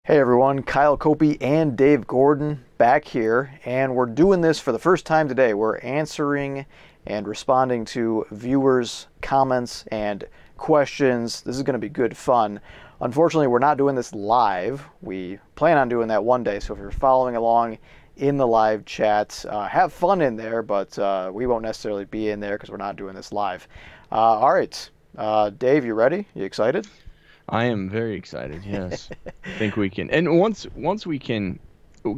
Hey everyone, Kyle Kopy and Dave Gordon back here, and we're doing this for the first time today. We're answering and responding to viewers' comments and questions. This is going to be good fun. Unfortunately, we're not doing this live. We plan on doing that one day, so if you're following along in the live chat, have fun in there, but we won't necessarily be in there because we're not doing this live. All right, Dave, you ready? You excited? I am very excited. Yes, I think we can. And once we can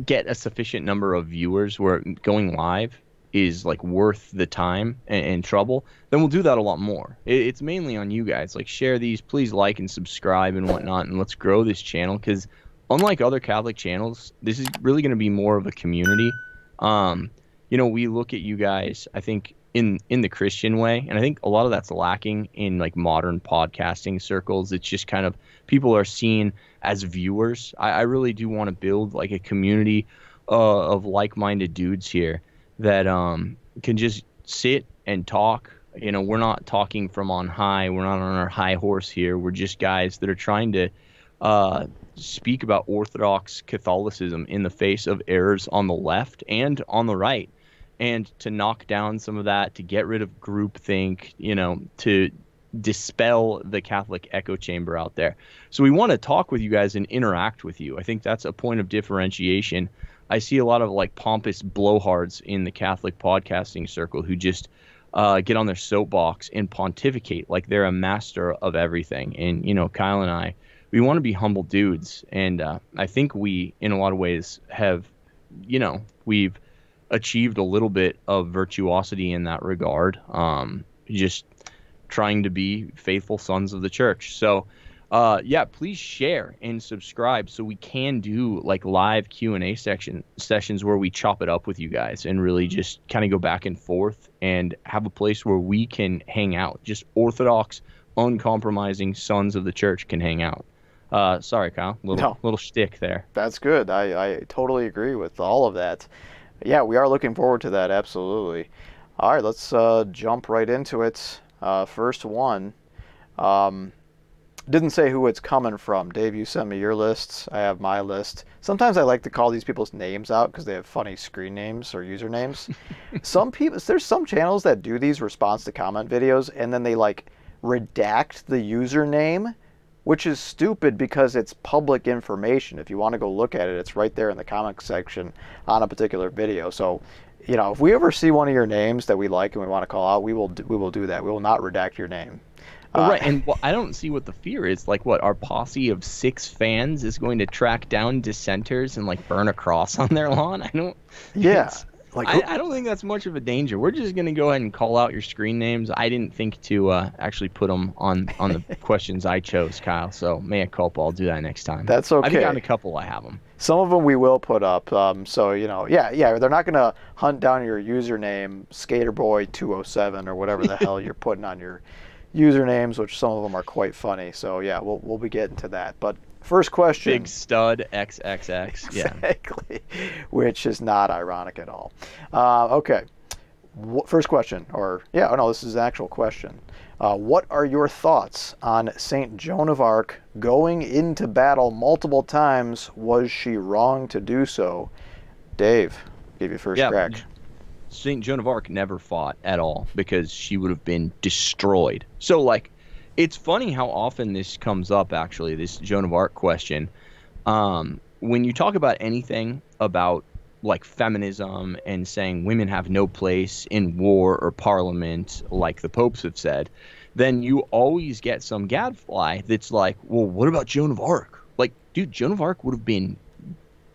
get a sufficient number of viewers where going live is like worth the time and trouble, then we'll do that a lot more. It's mainly on you guys. Like, share these, please like and subscribe and whatnot, and let's grow this channel. Because unlike other Catholic channels, this is really going to be more of a community. We look at you guys, I think, in the Christian way, and I think a lot of that's lacking in like modern podcasting circles. It's just kind of people are seen as viewers. I really do want to build like a community of like-minded dudes here that can just sit and talk. We're not talking from on high. We're not on our high horse here. We're just guys that are trying to speak about Orthodox Catholicism in the face of errors on the left and on the right, and to knock down some of that, to get rid of groupthink, to dispel the Catholic echo chamber out there. So we want to talk with you guys and interact with you. I think that's a point of differentiation. I see a lot of like pompous blowhards in the Catholic podcasting circle who just get on their soapbox and pontificate like they're a master of everything. And, Kyle and I, we want to be humble dudes. And I think we, in a lot of ways, have, we've achieved a little bit of virtuosity in that regard, just trying to be faithful sons of the church. So please share and subscribe so we can do like live Q&A sessions where we chop it up with you guys and really just kind of go back and forth and have a place where we can hang out. Just Orthodox, uncompromising sons of the church can hang out. Sorry, Kyle, little shtick there. That's good. I totally agree with all of that. Yeah, we are looking forward to that, absolutely. All right, let's jump right into it. First one. Didn't say who it's coming from. Dave, you sent me your lists. I have my list. Sometimes I like to call these people's names out because they have funny screen names or usernames. There's some channels that do these response to comment videos, and then they like redact the username, which is stupid because it's public information. If you want to go look at it, it's right there in the comment section on a particular video. So, if we ever see one of your names that we like and we want to call out, we will do that. We will not redact your name. Right, and I don't see what the fear is. Like, what, our posse of 6 fans is going to track down dissenters and like burn a cross on their lawn? I don't think that's much of a danger. We're just going to go ahead and call out your screen names. I didn't think to actually put them on the questions I chose, Kyle. So mea culpa, I'll do that next time. That's okay. I think on a couple I have them. Some of them we will put up. So, they're not going to hunt down your username, Skaterboy207 or whatever the hell you're putting on your usernames, which some of them are quite funny. So, yeah, we'll be getting to that. But first question. Big stud XXX. Yeah. Exactly. Which is not ironic at all. Okay. First question. This is an actual question. What are your thoughts on St. Joan of Arc going into battle multiple times? Was she wrong to do so? Dave, give you first crack. St. Joan of Arc never fought at all because she would have been destroyed. So, it's funny how often this comes up, actually, this Joan of Arc question. When you talk about anything about like feminism and saying women have no place in war or parliament, like the popes have said, then you always get some gadfly that's like, well, what about Joan of Arc? Like, dude, Joan of Arc would have been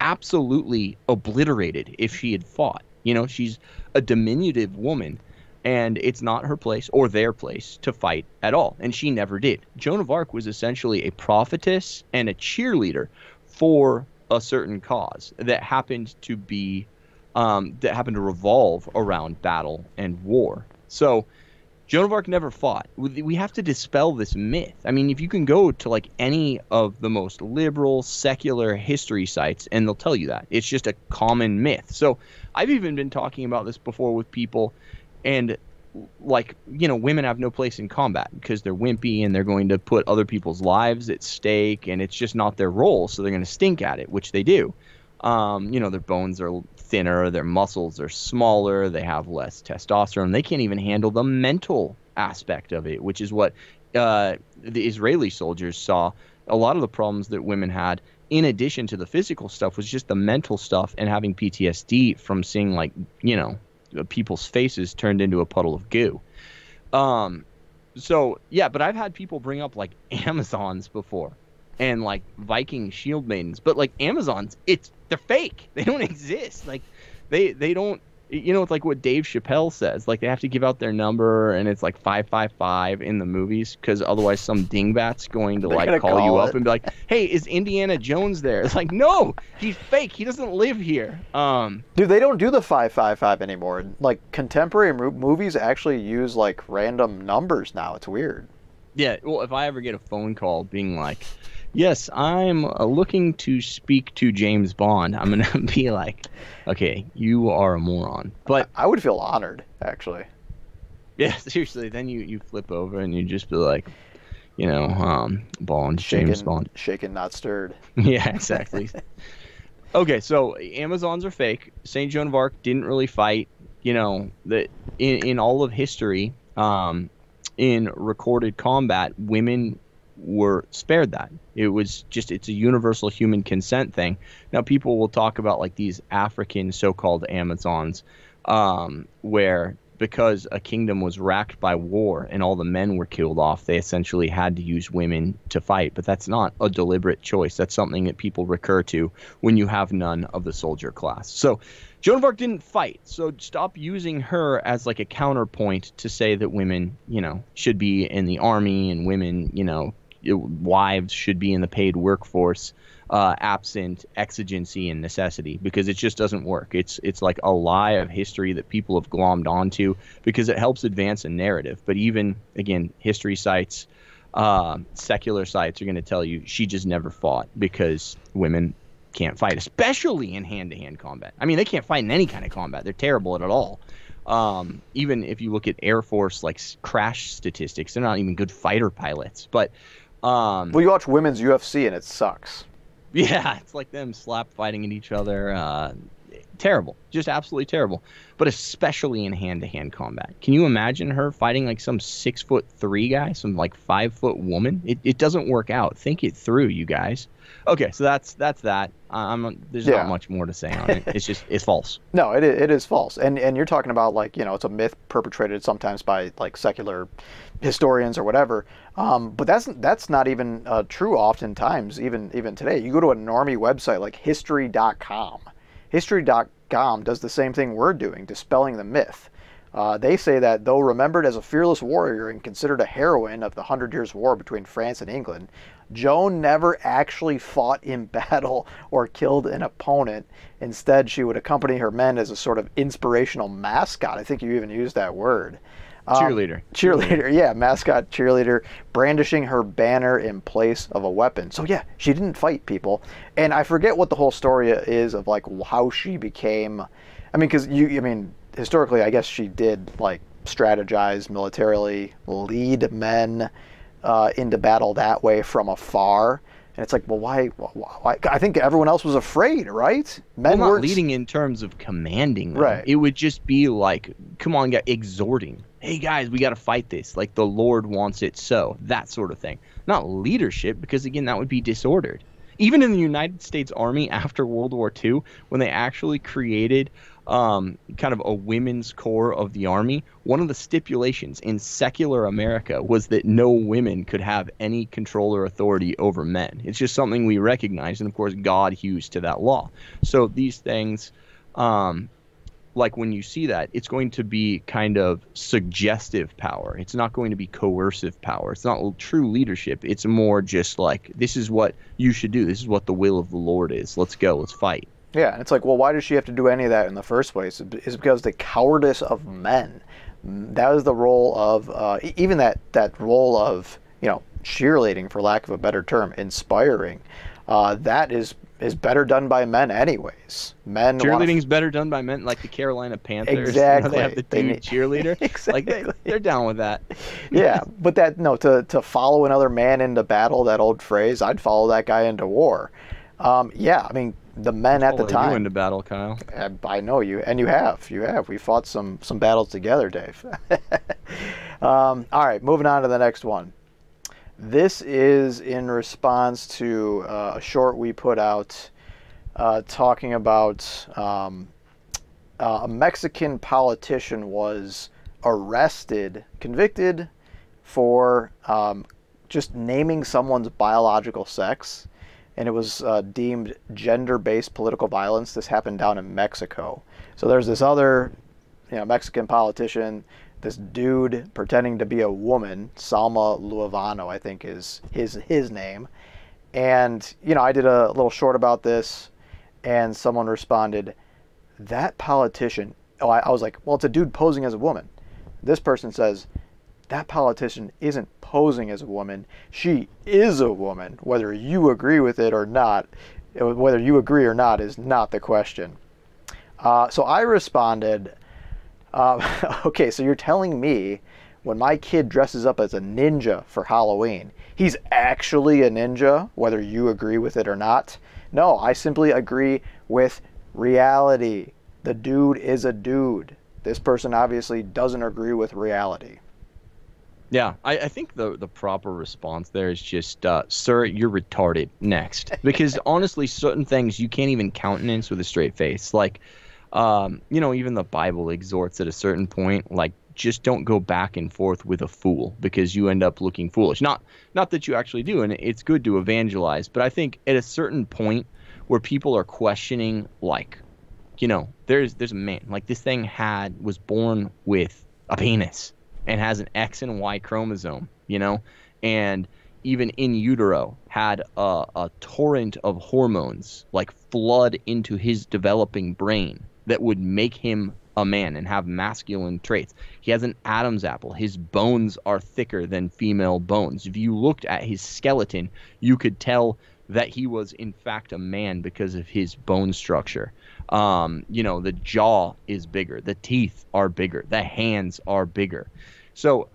absolutely obliterated if she had fought. She's a diminutive woman, and it's not her place or their place to fight at all. And she never did. Joan of Arc was essentially a prophetess and a cheerleader for a certain cause that happened to revolve around battle and war. So Joan of Arc never fought. We have to dispel this myth. I mean, if you can go to like any of the most liberal, secular history sites, and they'll tell you that. It's just a common myth. So I've even been talking about this before with people, and like, women have no place in combat because they're wimpy and they're going to put other people's lives at stake, and it's just not their role, so they're going to stink at it, which they do. Their bones are thinner, their muscles are smaller, they have less testosterone. They can't even handle the mental aspect of it, which is what the Israeli soldiers saw. A lot of the problems that women had, in addition to the physical stuff, was just the mental stuff and having PTSD from seeing, like, people's faces turned into a puddle of goo. So yeah, but I've had people bring up like Amazons before and like Viking shield maidens, but like Amazons, they're fake. They don't exist. Like they don't, it's like what Dave Chappelle says, like they have to give out their number and it's like 555 in the movies because otherwise some dingbat's going to like call you up and be like, hey, is Indiana Jones there? It's like, no, he's fake. He doesn't live here. Dude, they don't do the 555 anymore. Like contemporary movies actually use like random numbers now. It's weird. Yeah, well, if I ever get a phone call being like, yes, I'm looking to speak to James Bond, I'm going to be like, okay, you are a moron. But I would feel honored, actually. Yeah, seriously. Then you flip over and you just be like, Bond, James Bond. Shaken, not stirred. Yeah, exactly. Okay, so Amazons are fake. St. Joan of Arc didn't really fight. That in all of history, in recorded combat, women were spared that. It's a universal human consent thing. Now people will talk about like these African so-called Amazons, where because a kingdom was racked by war and all the men were killed off, they essentially had to use women to fight. But that's not a deliberate choice. That's something that people recur to when you have none of the soldier class. So Joan of Arc didn't fight, so stop using her as like a counterpoint to say that women, should be in the army and women, wives should be in the paid workforce, absent exigency and necessity, because it just doesn't work. It's like a lie of history that people have glommed onto because it helps advance a narrative. But even, again, history sites, secular sites are going to tell you she just never fought because women can't fight, especially in hand-to-hand combat. I mean, they can't fight in any kind of combat. They're terrible at it all. Even if you look at Air Force like crash statistics, they're not even good fighter pilots. But well, you watch women's UFC and it sucks. Yeah, it's like them slap fighting at each other. Terrible, just absolutely terrible. But especially in hand-to-hand combat. Can you imagine her fighting like some 6'3" guy, some like 5' woman? It doesn't work out. Think it through, you guys. Okay, so that's that. There's not much more to say on it. It's false. No, it is false. And you're talking about like, it's a myth perpetrated sometimes by like secular historians or whatever. But that's not even true oftentimes, even today. You go to a normie website like history.com. History.com does the same thing we're doing, dispelling the myth. They say that though remembered as a fearless warrior and considered a heroine of the 100 Years' War between France and England, Joan never actually fought in battle or killed an opponent. Instead, she would accompany her men as a sort of inspirational mascot. I think you even used that word. Cheerleader, yeah, mascot, cheerleader, brandishing her banner in place of a weapon. So yeah, she didn't fight people. And I forget what the whole story is of like how she became, because historically, I guess she did like strategize militarily, lead men into battle that way from afar. And it's like, well, why? I think everyone else was afraid, right? Men weren't leading in terms of commanding them. Right. It would just be like, come on, exhorting. Hey, guys, we got to fight this. Like the Lord wants it so. That sort of thing. Not leadership, because, again, that would be disordered. Even in the United States Army after World War II, when they actually created kind of a women's corps of the Army, one of the stipulations in secular America was that no women could have any control or authority over men. It's just something we recognize, and of course God hews to that law. So these things, like when you see that, it's going to be kind of suggestive power. It's not going to be coercive power. It's not true leadership. It's more just like, this is what you should do. This is what the will of the Lord is. Let's go. Let's fight. Yeah, and it's like, well, why does she have to do any of that in the first place? It's because the cowardice of men. That was the role of, even that role of, cheerleading, for lack of a better term, inspiring. That is is better done by men anyways. Men Cheerleading's better done by men, like the Carolina Panthers. Exactly. They have the dude cheerleader. Exactly. Like they're down with that. Yeah, but to follow another man into battle, that old phrase, I'd follow that guy into war. Yeah, I mean, the men at the time. You into battle, Kyle. I know you, and you have. We fought some battles together, Dave. All right, moving on to the next one. This is in response to a short we put out talking about a Mexican politician was convicted for just naming someone's biological sex, and it was deemed gender-based political violence. This happened down in Mexico. So there's this other, Mexican politician, this dude pretending to be a woman, Salma Luevano, I think is his name. And, I did a little short about this, and someone responded, that politician, I was like, well, it's a dude posing as a woman. This person says, that politician isn't posing as a woman. She is a woman. Whether you agree with it or not, whether you agree or not is not the question. So I responded, okay, so you're telling me when my kid dresses up as a ninja for Halloween, he's actually a ninja, whether you agree with it or not? No, I simply agree with reality. The dude is a dude. This person obviously doesn't agree with reality. Yeah, I think the proper response there is just, sir, you're retarded, next. Because honestly, certain things you can't even countenance with a straight face. Like, even the Bible exhorts at a certain point, like, just don't go back and forth with a fool because you end up looking foolish. Not that you actually do, and it's good to evangelize, but I think at a certain point where people are questioning, like, there's a man, like this thing was born with a penis and has an X and Y chromosome, and even in utero had a torrent of hormones like flood into his developing brain that would make him a man and have masculine traits. He has an Adam's apple. His bones are thicker than female bones. If you looked at his skeleton, you could tell that he was in fact a man because of his bone structure. The jaw is bigger, the teeth are bigger, the hands are bigger. So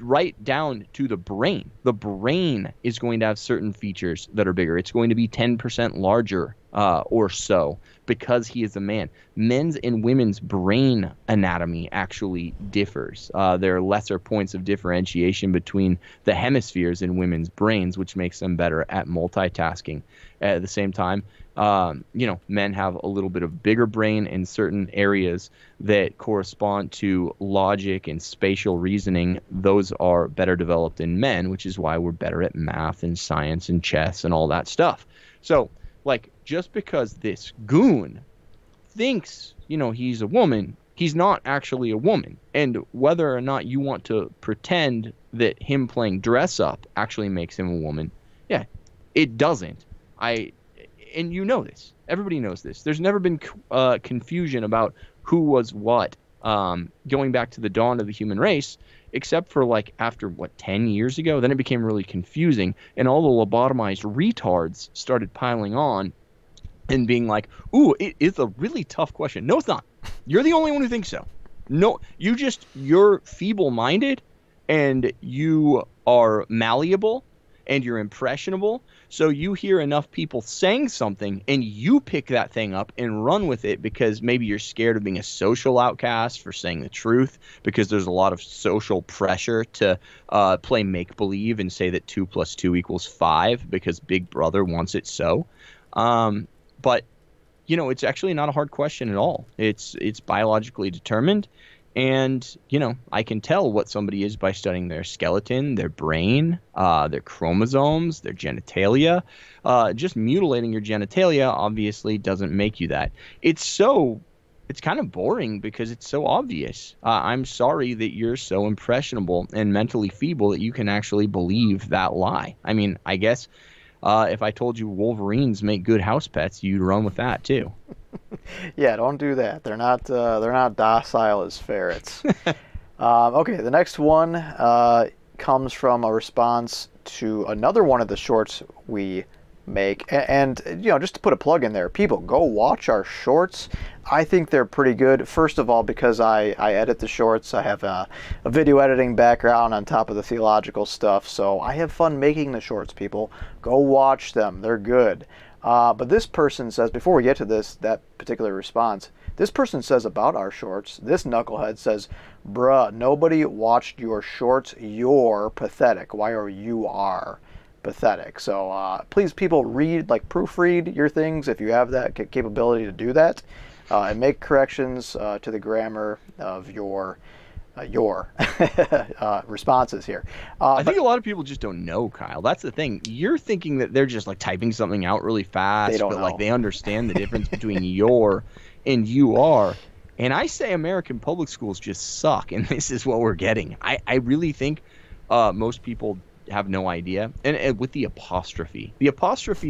right down to the brain. The brain is going to have certain features that are bigger. It's going to be 10% larger or so because he is a man. Men's and women's brain anatomy actually differs. There are lesser points of differentiation between the hemispheres in women's brains, which makes them better at multitasking. At the same time, men have a little bit of bigger brain in certain areas that correspond to logic and spatial reasoning. Those are better developed in men, which is why we're better at math and science and chess and all that stuff. So, just because this goon thinks, he's a woman, he's not actually a woman. And whether or not you want to pretend that him playing dress up actually makes him a woman, yeah, it doesn't. And this. Everybody knows this. There's never been confusion about who was what going back to the dawn of the human race, except for after 10 years ago. Then it became really confusing, and all the lobotomized retards started piling on and being like, ooh, it is a really tough question. No, it's not. You're the only one who thinks so. No, you're feeble-minded, and you are malleable, and you're impressionable. So you hear enough people saying something and you pick that thing up and run with it because maybe you're scared of being a social outcast for saying the truth, because there's a lot of social pressure to play make-believe and say that 2 + 2 = 5 because Big Brother wants it so. But, it's actually not a hard question at all. It's biologically determined. And, I can tell what somebody is by studying their skeleton, their brain, their chromosomes, their genitalia. Just mutilating your genitalia obviously doesn't make you that. It's kind of boring because it's so obvious. I'm sorry that you're so impressionable and mentally feeble that you can actually believe that lie. I mean, I guess if I told you Wolverines make good house pets, you'd run with that too. Yeah, don't do that. They're not docile as ferrets. Okay, the next one comes from a response to another one of the shorts we make. And you know, just to put a plug in there, people, go watch our shorts. I think they're pretty good. First of all, because I edit the shorts. I have a video editing background on top of the theological stuff, so I have fun making the shorts, people. Go watch them. They're good. But this person says, before we get to that particular response, this person says about our shorts, this knucklehead says, bruh, nobody watched your shorts. You're pathetic. Why are you pathetic? So please, people, proofread your things if you have that capability to do that, and make corrections to the grammar of your responses here. I think a lot of people just don't know, Kyle. That's the thing. You're thinking that they're just like typing something out really fast, They don't but know. like they understand the difference between your and you are. And I say American public schools just suck, and this is what we're getting. I really think most people have no idea. And with the apostrophe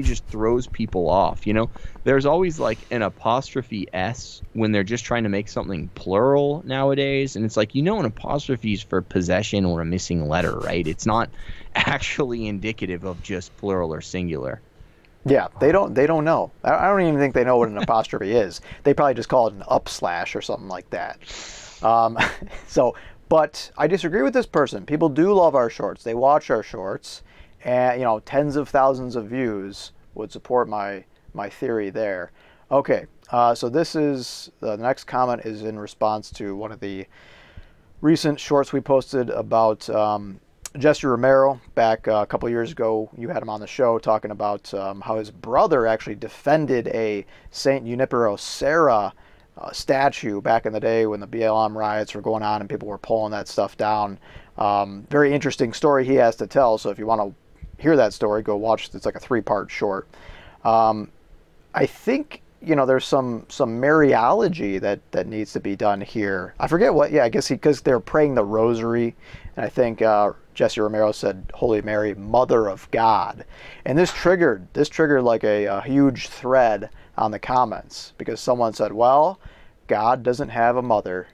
just throws people off. You know, there's always like an apostrophe S when they're just trying to make something plural nowadays. And it's like, you know, an apostrophe is for possession or a missing letter, right? It's not actually indicative of just plural or singular. Yeah, they don't know. I don't even think they know what an apostrophe is. They probably just call it an upslash or something like that. But I disagree with this person. People do love our shorts. They watch our shorts, and you know, tens of thousands of views would support my theory there. Okay, so this is the next comment is in response to one of the recent shorts we posted about Jesse Romero. Back a couple years ago, you had him on the show talking about how his brother actually defended a Saint Junipero Serra statue back in the day when the BLM riots were going on and people were pulling that stuff down. Very interesting story he has to tell. So if you want to hear that story, go watch. It's like a 3-part short. I think, you know, there's some Mariology that needs to be done here. I forget what. Yeah, I guess because they're praying the Rosary, and I think Jesse Romero said Holy Mary, Mother of God, and this triggered like a huge thread on the comments because someone said, well, God doesn't have a mother.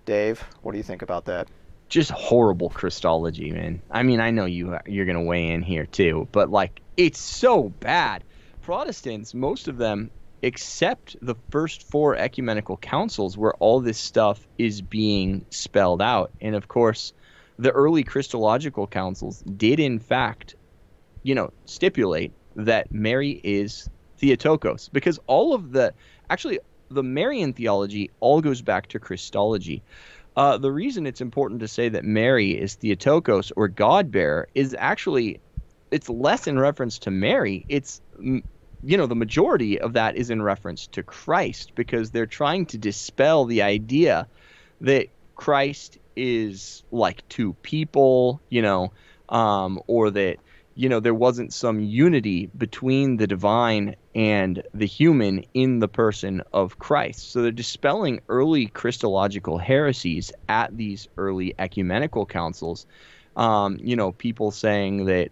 Dave, what do you think about that? Just horrible Christology, man. I mean, I know you're going to weigh in here too, but like, it's so bad. Protestants, most of them, except the first 4 ecumenical councils where all this stuff is being spelled out. And of course, the early Christological councils did in fact, you know, stipulate that Mary is Theotokos, because all of the Marian theology all goes back to Christology. The reason it's important to say that Mary is Theotokos or God-bearer is actually, it's less in reference to Mary. It's, you know, the majority of that is in reference to Christ, because they're trying to dispel the idea that Christ is like 2 people, you know, or that, you know, there wasn't some unity between the divine and the human in the person of Christ. So they're dispelling early Christological heresies at these early ecumenical councils. You know, people saying that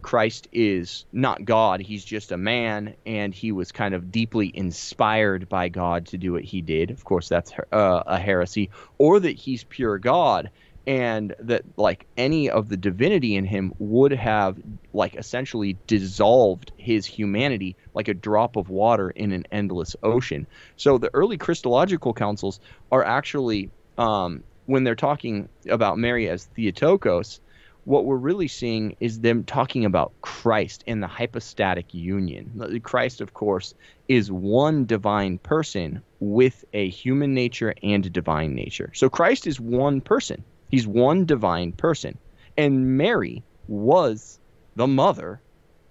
Christ is not God, he's just a man, and he was kind of deeply inspired by God to do what he did. Of course, that's a heresy. Or that he's pure God, and that like any of the divinity in him would have like essentially dissolved his humanity like a drop of water in an endless ocean. So the early Christological councils are actually, when they're talking about Mary as Theotokos, what we're really seeing is them talking about Christ and the hypostatic union. Christ, of course, is one divine person with a human nature and a divine nature. So Christ is one person. He's one divine person. And Mary was the mother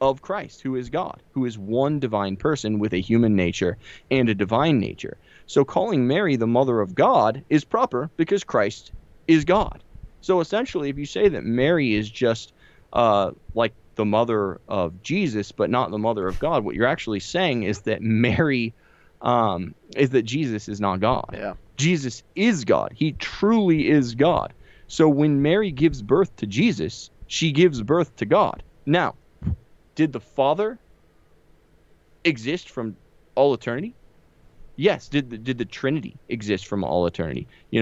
of Christ, who is God, who is one divine person with a human nature and a divine nature. So calling Mary the mother of God is proper because Christ is God. So essentially, if you say that Mary is just like the mother of Jesus, but not the mother of God, what you're actually saying is that Mary is that Jesus is not God. Yeah. Jesus is God. He truly is God. So when Mary gives birth to Jesus, she gives birth to God. Now, did the Father exist from all eternity? Yes. Did the Trinity exist from all eternity? You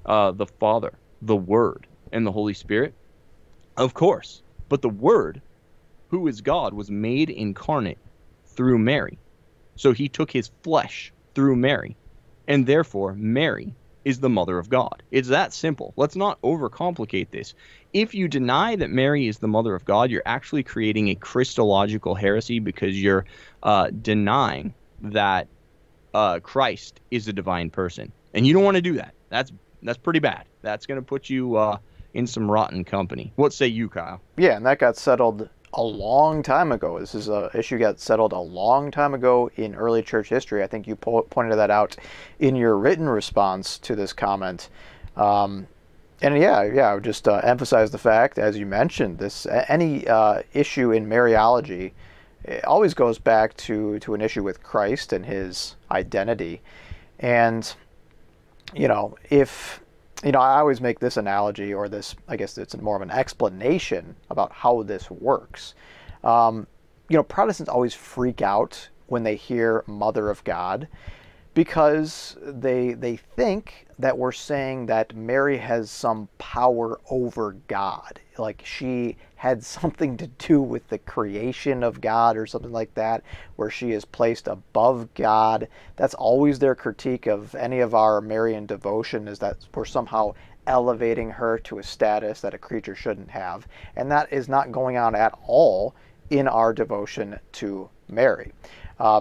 know, the Father, the Word, and the Holy Spirit? Of course. But the Word who is God, was made incarnate through Mary. So he took his flesh through Mary, and therefore Mary is the mother of God. It's that simple. Let's not overcomplicate this. If you deny that Mary is the mother of God, you're actually creating a Christological heresy, because you're denying that Christ is a divine person, and you don't want to do that. That's pretty bad. That's going to put you in some rotten company. What say you, Kyle? Yeah, and that got settled a long time ago. This is an issue got settled a long time ago in early church history. I think you pointed that out in your written response to this comment. And I would just emphasize the fact, as you mentioned, this any issue in Mariology, it always goes back to an issue with Christ and his identity. And I always make this analogy, or this, I guess it's more of an explanation about how this works. Protestants always freak out when they hear Mother of God, because they think that we're saying that Mary has some power over God, like she had something to do with the creation of God or something like that, where she is placed above God. That's always their critique of any of our Marian devotion, is that we're somehow elevating her to a status that a creature shouldn't have. And that is not going on at all in our devotion to Mary.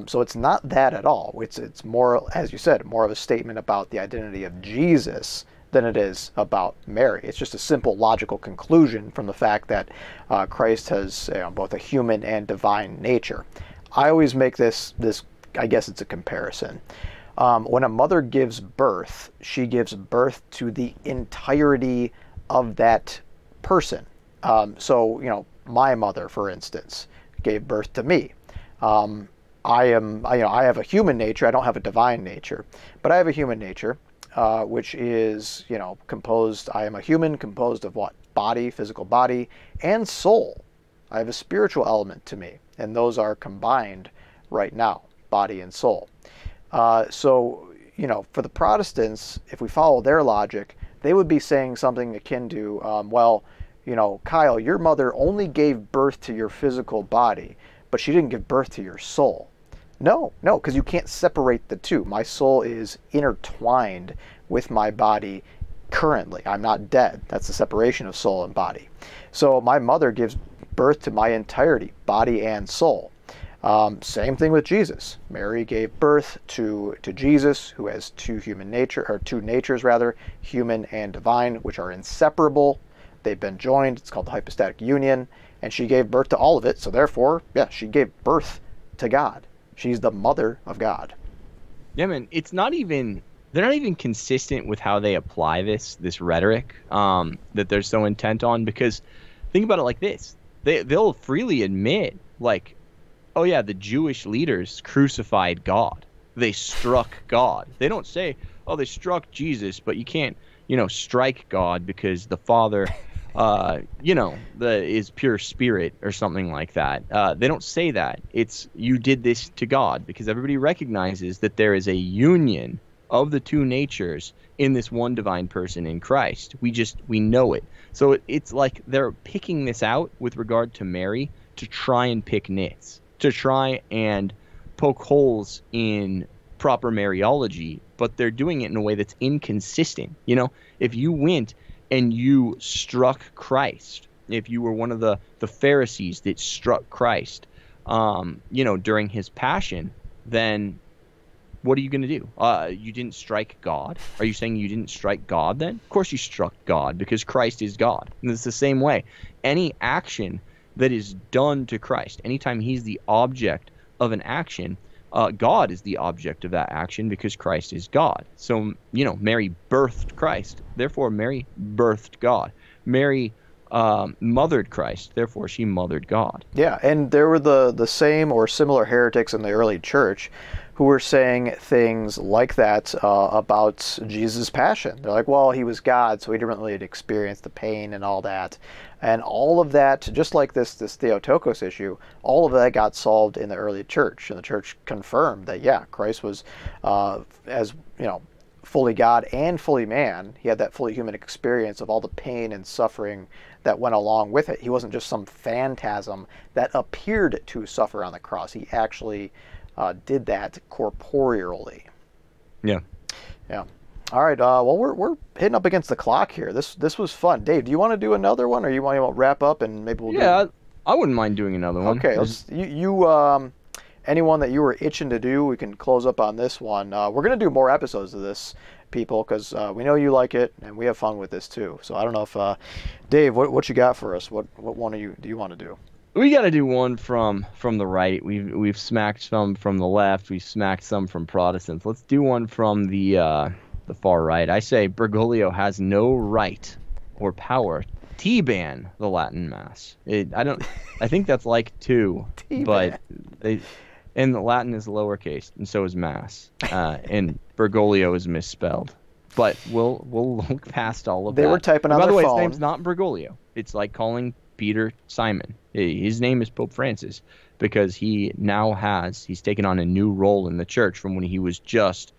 So it's not that at all. It's more, as you said, more of a statement about the identity of Jesus than it is about Mary. It's just a simple logical conclusion from the fact that Christ has both a human and divine nature. I always make this, I guess it's a comparison. When a mother gives birth, she gives birth to the entirety of that person. So, my mother, for instance, gave birth to me. I have a human nature. I don't have a divine nature, but I have a human nature, which is, composed. I am a human composed of what? Body, physical body, and soul. I have a spiritual element to me, and those are combined right now, body and soul. So, for the Protestants, if we follow their logic, they would be saying something akin to, Kyle, your mother only gave birth to your physical body, but she didn't give birth to your soul. No, because you can't separate the two. My soul is intertwined with my body currently. I'm not dead. That's the separation of soul and body. So my mother gives birth to my entirety, body and soul. Same thing with Jesus. Mary gave birth to Jesus, who has two natures, human and divine, which are inseparable. They've been joined. It's called the hypostatic union. And she gave birth to all of it. So therefore, she gave birth to God. She's the mother of God. Yeah, man. They're not even consistent with how they apply this rhetoric that they're so intent on. Because think about it like this. They'll freely admit, like, oh yeah, the Jewish leaders crucified God. They struck God. They don't say, oh, they struck Jesus, but you can't, strike God because the Father is pure spirit or something like that. They don't say that. It's, you did this to God, because everybody recognizes that there is a union of the two natures in this one divine person in Christ. We know it. So it's like they're picking this out with regard to Mary to try and pick nits, to try and poke holes in proper Mariology, but they're doing it in a way that's inconsistent. If you went and you struck Christ, if you were one of the Pharisees that struck Christ, during his passion, then what are you going to do? You didn't strike God? Are you saying you didn't strike God then? Of course you struck God, because Christ is God. And it's the same way. Any action that is done to Christ, anytime he's the object of an action, God is the object of that action, because Christ is God. So, Mary birthed Christ, therefore Mary birthed God. Mary mothered Christ, therefore she mothered God. Yeah, and there were the same or similar heretics in the early church who were saying things like that about Jesus' passion. They're like, well, he was God, so he didn't really experience the pain and all that. And all of that, just like this Theotokos issue, all of that got solved in the early church. And the church confirmed that, Christ was, fully God and fully man. He had that fully human experience of all the pain and suffering that went along with it. He wasn't just some phantasm that appeared to suffer on the cross. He actually did that corporeally. Yeah. Yeah. All right. Well, we're hitting up against the clock here. This was fun. Dave, do you want to do another one, or you want to wrap up and maybe we'll do... I wouldn't mind doing another one. Okay. Anyone that you were itching to do, we can close up on this one. We're going to do more episodes of this, people, because we know you like it, and we have fun with this too. So I don't know if, Dave, what you got for us? What one do you want to do? We got to do one from the right. We've smacked some from the left. We've smacked some from Protestants. Let's do one from the far right. I say Bergoglio has no right or power T-ban the Latin Mass. I think that's like two, but and the Latin is lowercase, and so is Mass. And Bergoglio is misspelled. But we'll look past all of that. They were typing on their phone. By the way, his name's not Bergoglio. It's like calling Peter Simon. His name is Pope Francis because he's taken on a new role in the church from when he was just,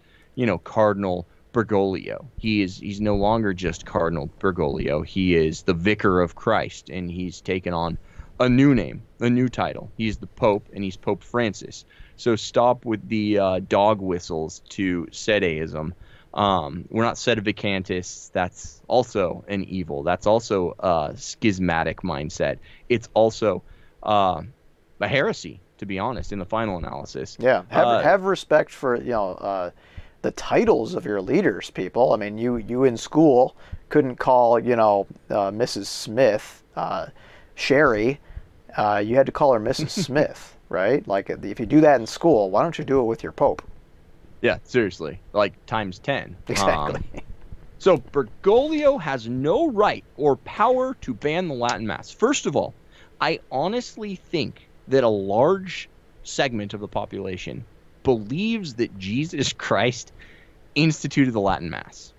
Cardinal Bergoglio. He's no longer just Cardinal Bergoglio. He is the Vicar of Christ, and he's taken on a new name, a new title. He's the Pope, and he's Pope Francis. So stop with the dog whistles to Sedeism. We're not sedevacantists. That's also an evil. That's also a schismatic mindset. It's also a heresy, to be honest, in the final analysis. Yeah, have respect for the titles of your leaders, people. I mean, you in school couldn't call Mrs. Smith Sherry. You had to call her Mrs. Smith, right? Like if you do that in school, why don't you do it with your Pope? Yeah, seriously, like times 10. Exactly. So Bergoglio has no right or power to ban the Latin Mass. First of all, I honestly think that a large segment of the population believes that Jesus Christ instituted the Latin Mass.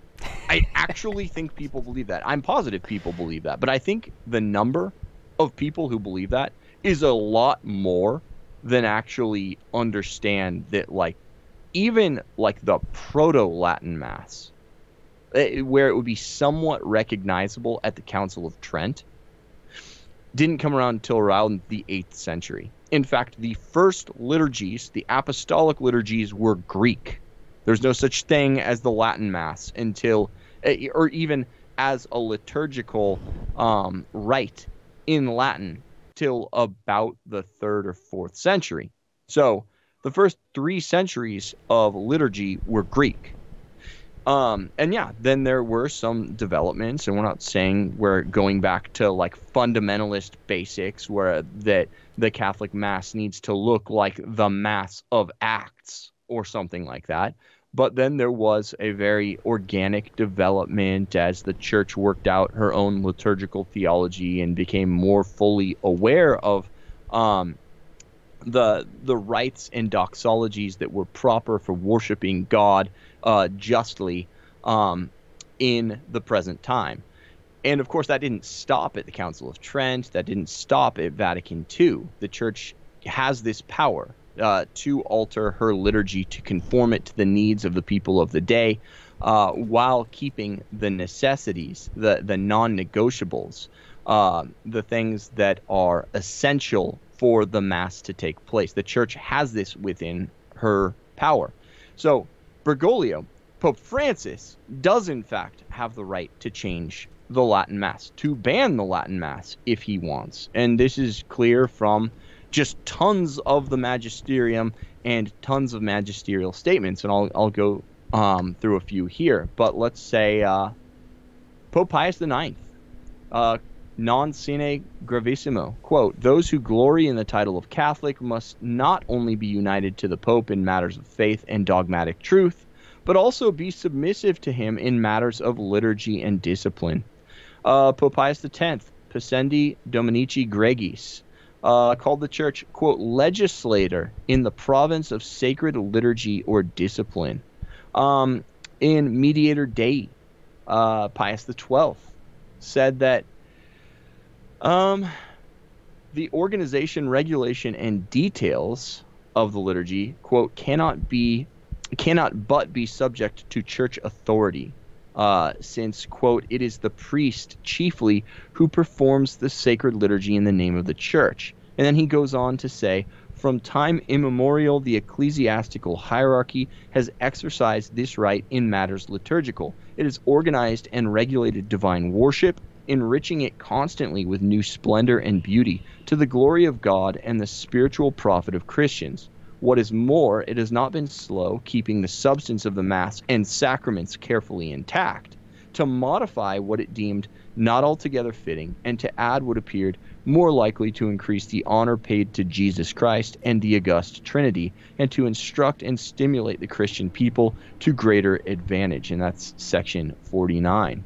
I actually think people believe that. I'm positive people believe that. But I think the number of people who believe that is a lot more than actually understand that, even the proto-Latin Mass, where it would be somewhat recognizable at the Council of Trent, didn't come around until around the 8th century. In fact, the first liturgies, the apostolic liturgies, were Greek. There's no such thing as the Latin Mass until, or even as a liturgical rite in Latin, till about the 3rd or 4th century. So the first 3 centuries of liturgy were Greek. Then there were some developments, and we're not saying we're going back to fundamentalist basics where that the Catholic Mass needs to look like the Mass of Acts or something like that. But then there was a very organic development as the church worked out her own liturgical theology and became more fully aware of the rites and doxologies that were proper for worshiping God justly in the present time. And of course, that didn't stop at the Council of Trent. That didn't stop at Vatican II. The church has this power to alter her liturgy to conform it to the needs of the people of the day, while keeping the necessities, the non-negotiables, the things that are essential for the Mass to take place. The church has this within her power. So Bergoglio, Pope Francis, does in fact have the right to change the Latin Mass, to ban the Latin Mass if he wants. And this is clear from just tons of the magisterium and tons of magisterial statements. And I'll go through a few here. But let's say Pope Pius IX, non sine gravissimo, quote, "Those who glory in the title of Catholic must not only be united to the Pope in matters of faith and dogmatic truth, but also be submissive to him in matters of liturgy and discipline." Pope Pius X, Pascendi Dominici Gregis, called the church, quote, "legislator in the province of sacred liturgy or discipline." In Mediator Dei, Pius XII said that the organization, regulation, and details of the liturgy, quote, "cannot be cannot but be subject to church authority, since, quote, it is the priest chiefly who performs the sacred liturgy in the name of the church. And then he goes on to say, from time immemorial, the ecclesiastical hierarchy has exercised this right in matters liturgical. It has organized and regulated divine worship, enriching it constantly with new splendor and beauty to the glory of God and the spiritual profit of Christians. What is more, it has not been slow keeping the substance of the Mass and sacraments carefully intact, to modify what it deemed not altogether fitting, and to add what appeared more likely to increase the honor paid to Jesus Christ and the august Trinity, and to instruct and stimulate the Christian people to greater advantage. And that's section 49.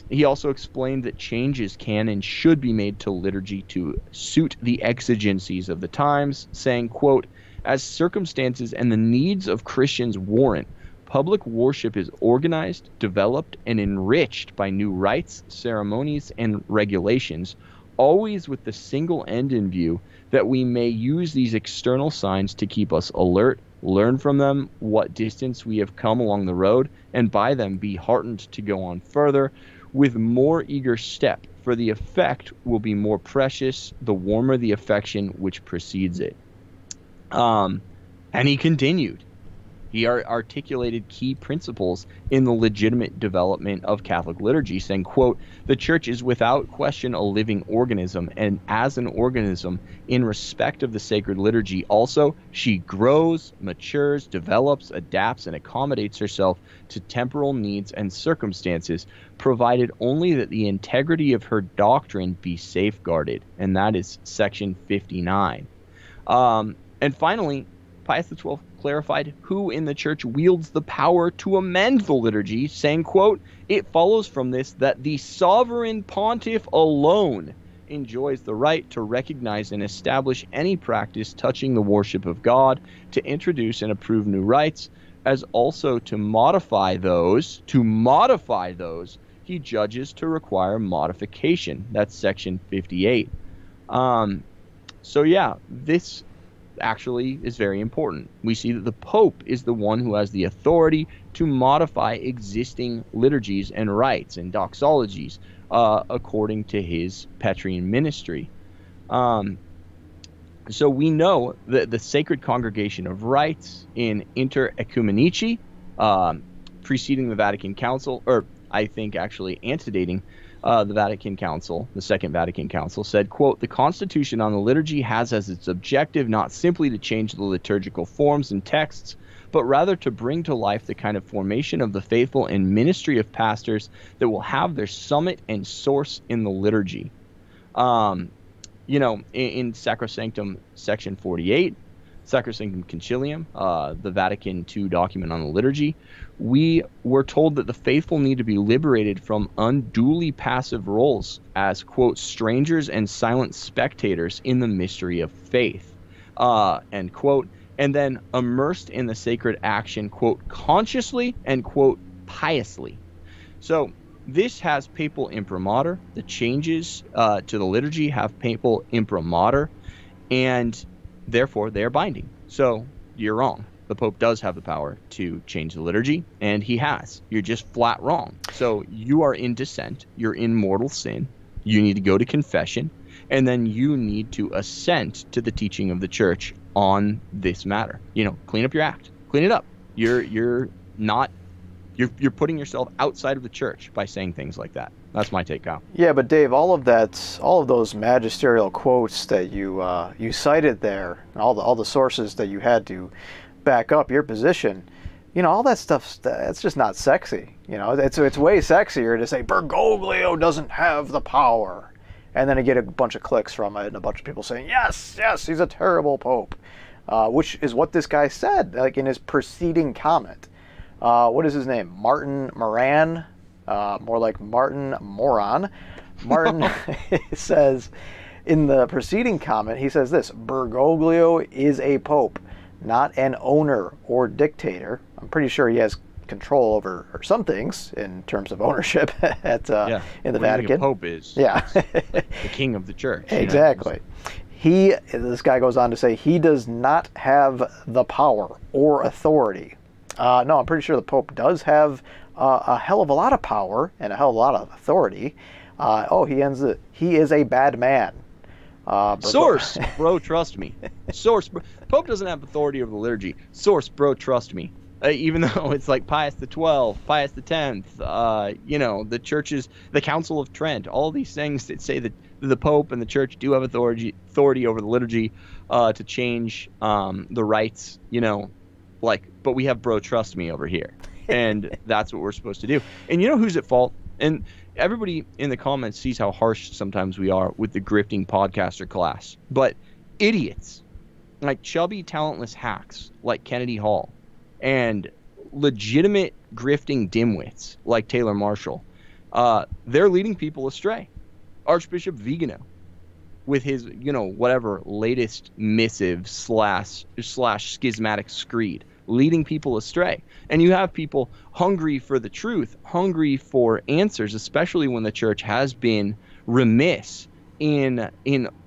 He also explained that changes can and should be made to liturgy to suit the exigencies of the times, saying, quote, as circumstances and the needs of Christians warrant, public worship is organized, developed, and enriched by new rites, ceremonies, and regulations, always with the single end in view that we may use these external signs to keep us alert, learn from them what distance we have come along the road, and by them be heartened to go on further with more eager step, for the effect will be more precious the warmer the affection which precedes it. And he continued. He articulated key principles in the legitimate development of Catholic liturgy, saying, quote, the Church is without question a living organism, and as an organism, in respect of the sacred liturgy also, she grows, matures, develops, adapts, and accommodates herself to temporal needs and circumstances, provided only that the integrity of her doctrine be safeguarded. And that is section 59. And finally, Pius XII clarified who in the Church wields the power to amend the liturgy, saying, quote, it follows from this that the sovereign pontiff alone enjoys the right to recognize and establish any practice touching the worship of God, to introduce and approve new rites, as also to modify those he judges to require modification. That's section 58. So yeah, this actually is very important. We see that the Pope is the one who has the authority to modify existing liturgies and rites and doxologies according to his Petrine ministry. So we know that the Sacred Congregation of Rites in Inter Ecumenici, preceding the Vatican Council, or I think actually antedating the Vatican Council, the Second Vatican Council, said, quote, the Constitution on the Liturgy has as its objective not simply to change the liturgical forms and texts, but rather to bring to life the kind of formation of the faithful and ministry of pastors that will have their summit and source in the liturgy. In Sacrosanctum section 48, Sacrosanctum Concilium, the Vatican II document on the liturgy, we were told that the faithful need to be liberated from unduly passive roles as, quote, strangers and silent spectators in the mystery of faith, end quote, and then immersed in the sacred action, quote, consciously and, quote, piously. So this has papal imprimatur. The changes to the liturgy have papal imprimatur, and therefore they are binding. So you're wrong. The Pope does have the power to change the liturgy, and he has. You're just flat wrong. So you are in dissent. You're in mortal sin. You need to go to confession, and then you need to assent to the teaching of the Church on this matter. Clean up your act. Clean it up. You're putting yourself outside of the Church by saying things like that. That's my take, Kyle. Yeah, but Dave, all of those magisterial quotes that you cited there, all the sources that you had to back up your position, all that stuff, that's just not sexy. It's way sexier to say Bergoglio doesn't have the power, and then to get a bunch of clicks from it and a bunch of people saying yes, he's a terrible pope, which is what this guy said, like in his preceding comment. What is his name? Martin Moran, more like Martin Moron. Martin says in the preceding comment, he says this: Bergoglio is a pope, not an owner or dictator. I'm pretty sure he has control over some things in terms of ownership in the Vatican. The Pope is the king of the Church. Exactly. This guy goes on to say he does not have the power or authority. No, I'm pretty sure the Pope does have a hell of a lot of power and a hell of a lot of authority. He is a bad man. Source, bro, trust me. Source, bro. Pope doesn't have authority over the liturgy. Source, bro, trust me. Even though it's like Pius XII, Pius X, the churches, the Council of Trent, all these things that say that the Pope and the Church do have authority over the liturgy to change the rites, but we have bro, trust me over here. And that's what we're supposed to do. And you know who's at fault? And everybody in the comments sees how harsh sometimes we are with the grifting podcaster class. But idiots, like chubby, talentless hacks like Kennedy Hall, and legitimate grifting dimwits like Taylor Marshall, they're leading people astray. Archbishop Vigano, with his, whatever latest missive slash schismatic screed, leading people astray. And you have people hungry for the truth, hungry for answers, especially when the church has been remiss in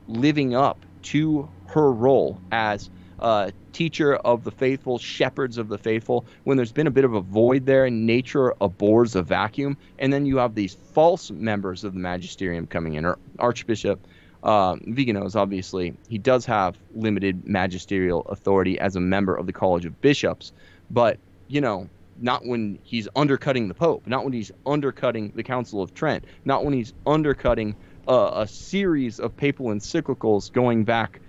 living up to her role as teacher of the faithful, shepherds of the faithful, when there's been a bit of a void there and nature abhors a vacuum. And then you have these false members of the magisterium coming in. Or Archbishop Vigano is obviously, he does have limited magisterial authority as a member of the College of Bishops, but, not when he's undercutting the Pope, not when he's undercutting the Council of Trent, not when he's undercutting a series of papal encyclicals going back,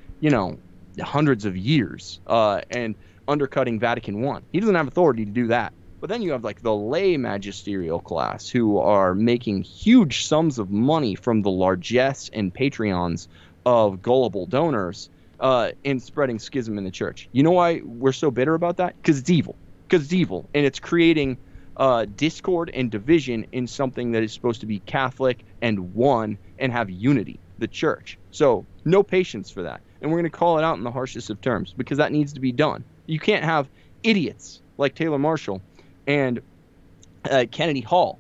hundreds of years, and undercutting Vatican I. He doesn't have authority to do that. But then you have like the lay magisterial class who are making huge sums of money from the largesse and Patreons of gullible donors in spreading schism in the church. You know why we're so bitter about that? Because it's evil. And it's creating discord and division in something that is supposed to be Catholic and one and have unity, the church. So no patience for that. And we're going to call it out in the harshest of terms because that needs to be done. You can't have idiots like Taylor Marshall and Kennedy Hall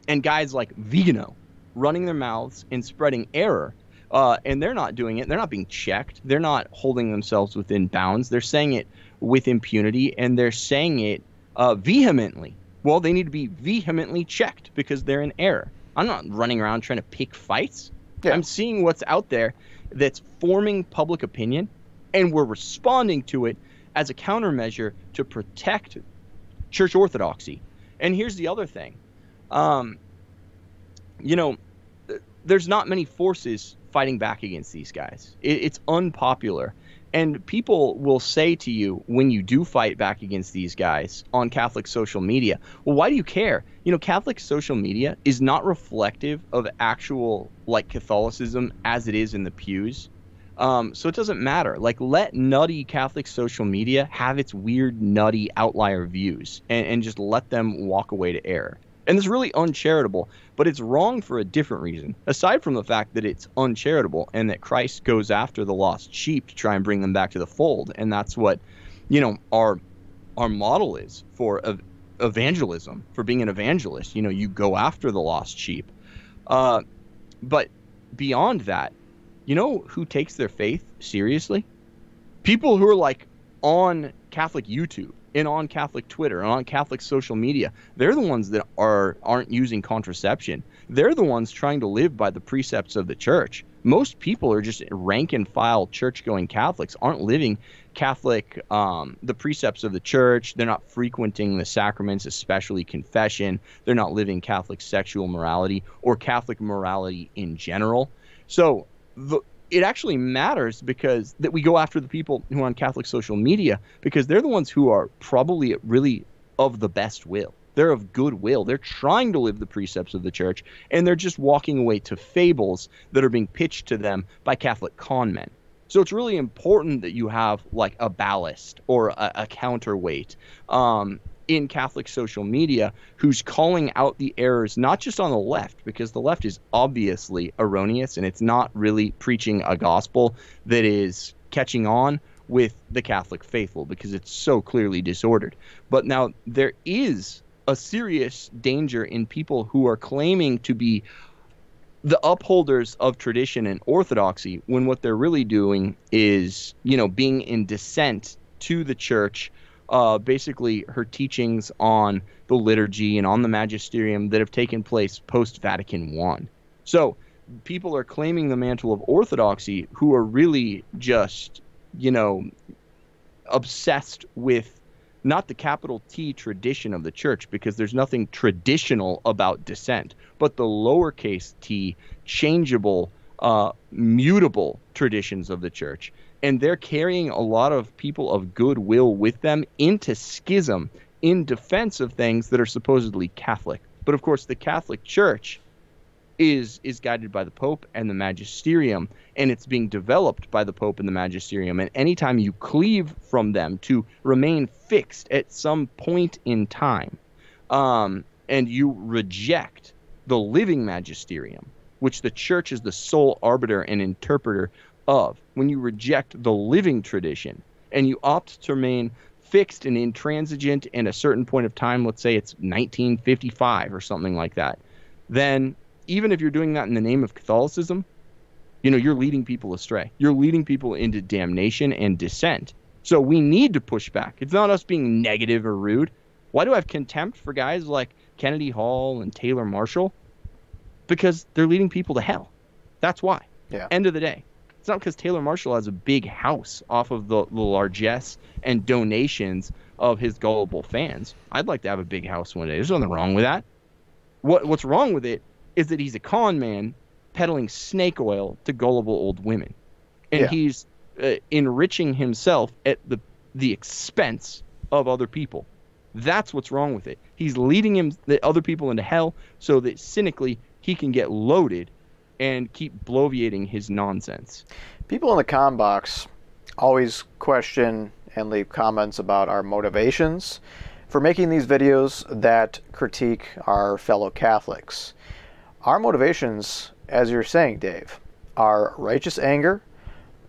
and guys like Vigano running their mouths and spreading error. And they're not doing it. They're not being checked. They're not holding themselves within bounds. They're saying it with impunity, and they're saying it vehemently. Well, they need to be vehemently checked because they're in error. I'm not running around trying to pick fights. Yeah. I'm seeing what's out there that's forming public opinion, and we're responding to it as a countermeasure to protect church orthodoxy. And here's the other thing. There's not many forces fighting back against these guys. It's unpopular. And people will say to you when you do fight back against these guys on Catholic social media, well, why do you care? Catholic social media is not reflective of actual Catholicism as it is in the pews. So it doesn't matter. Let nutty Catholic social media have its weird, nutty outlier views and just let them walk away to error. And it's really uncharitable, but it's wrong for a different reason. Aside from the fact that it's uncharitable and that Christ goes after the lost sheep to try and bring them back to the fold. And that's what, our model is for evangelism, for being an evangelist. You go after the lost sheep. But beyond that, who takes their faith seriously? People who are on Catholic YouTube and on Catholic Twitter and on Catholic social media. They're the ones that aren't using contraception. They're the ones trying to live by the precepts of the church. Most people are just rank and file church-going Catholics, aren't living Catholic, the precepts of the church. They're not frequenting the sacraments, especially confession. They're not living Catholic sexual morality or Catholic morality in general. So it actually matters because that we go after the people who are on Catholic social media because they're the ones who are probably really of the best will. They're of good will. They're trying to live the precepts of the church, and they're just walking away to fables that are being pitched to them by Catholic con men. So it's really important that you have a ballast or a counterweight in Catholic social media who's calling out the errors, not just on the left, because the left is obviously erroneous and it's not really preaching a gospel that is catching on with the Catholic faithful because it's so clearly disordered. But now there is a serious danger in people who are claiming to be the upholders of tradition and orthodoxy, when what they're really doing is, being in dissent to the church, basically her teachings on the liturgy and on the magisterium that have taken place post-Vatican I. So people are claiming the mantle of orthodoxy who are really just, obsessed with not the capital T tradition of the church, because there's nothing traditional about dissent, but the lowercase t, changeable, mutable traditions of the church. And they're carrying a lot of people of goodwill with them into schism in defense of things that are supposedly Catholic. But of course, the Catholic Church is guided by the Pope and the magisterium, and it's being developed by the Pope and the magisterium. And anytime you cleave from them to remain fixed at some point in time, and you reject the living magisterium, which the church is the sole arbiter and interpreter of, when you reject the living tradition and you opt to remain fixed and intransigent in a certain point of time, let's say it's 1955 or something like that, then even if you're doing that in the name of Catholicism, you're leading people astray. You're leading people into damnation and dissent. So we need to push back. It's not us being negative or rude. Why do I have contempt for guys like Kennedy Hall and Taylor Marshall? Because they're leading people to hell. That's why. Yeah. End of the day. It's not because Taylor Marshall has a big house off of the largesse and donations of his gullible fans. I'd like to have a big house one day. There's nothing wrong with that. What's wrong with it is that he's a con man peddling snake oil to gullible old women. And he's enriching himself at the expense of other people. That's what's wrong with it. He's leading the other people into hell so that cynically he can get loaded and keep bloviating his nonsense. People in the com box always question and leave comments about our motivations for making these videos that critique our fellow Catholics. Our motivations, as you're saying, Dave, are righteous anger,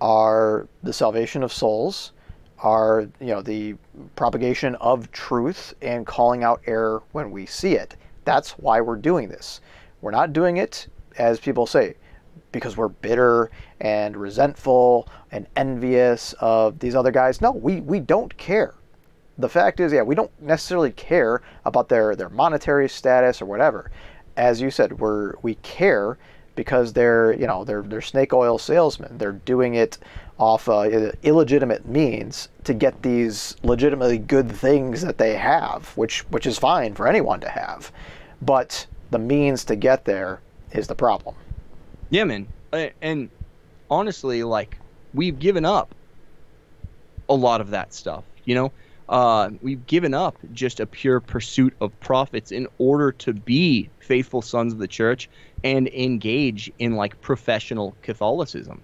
are the salvation of souls, are the propagation of truth and calling out error when we see it. That's why we're doing this. We're not doing it, as people say, because we're bitter and resentful and envious of these other guys. No, we don't care. The fact is, we don't necessarily care about their monetary status or whatever. As you said, we care because they're snake oil salesmen. They're doing it off illegitimate means to get these legitimately good things that they have, which is fine for anyone to have. But the means to get there is the problem. Yeah, man. And honestly, we've given up a lot of that stuff, We've given up just a pure pursuit of profits in order to be faithful sons of the church and engage in professional Catholicism.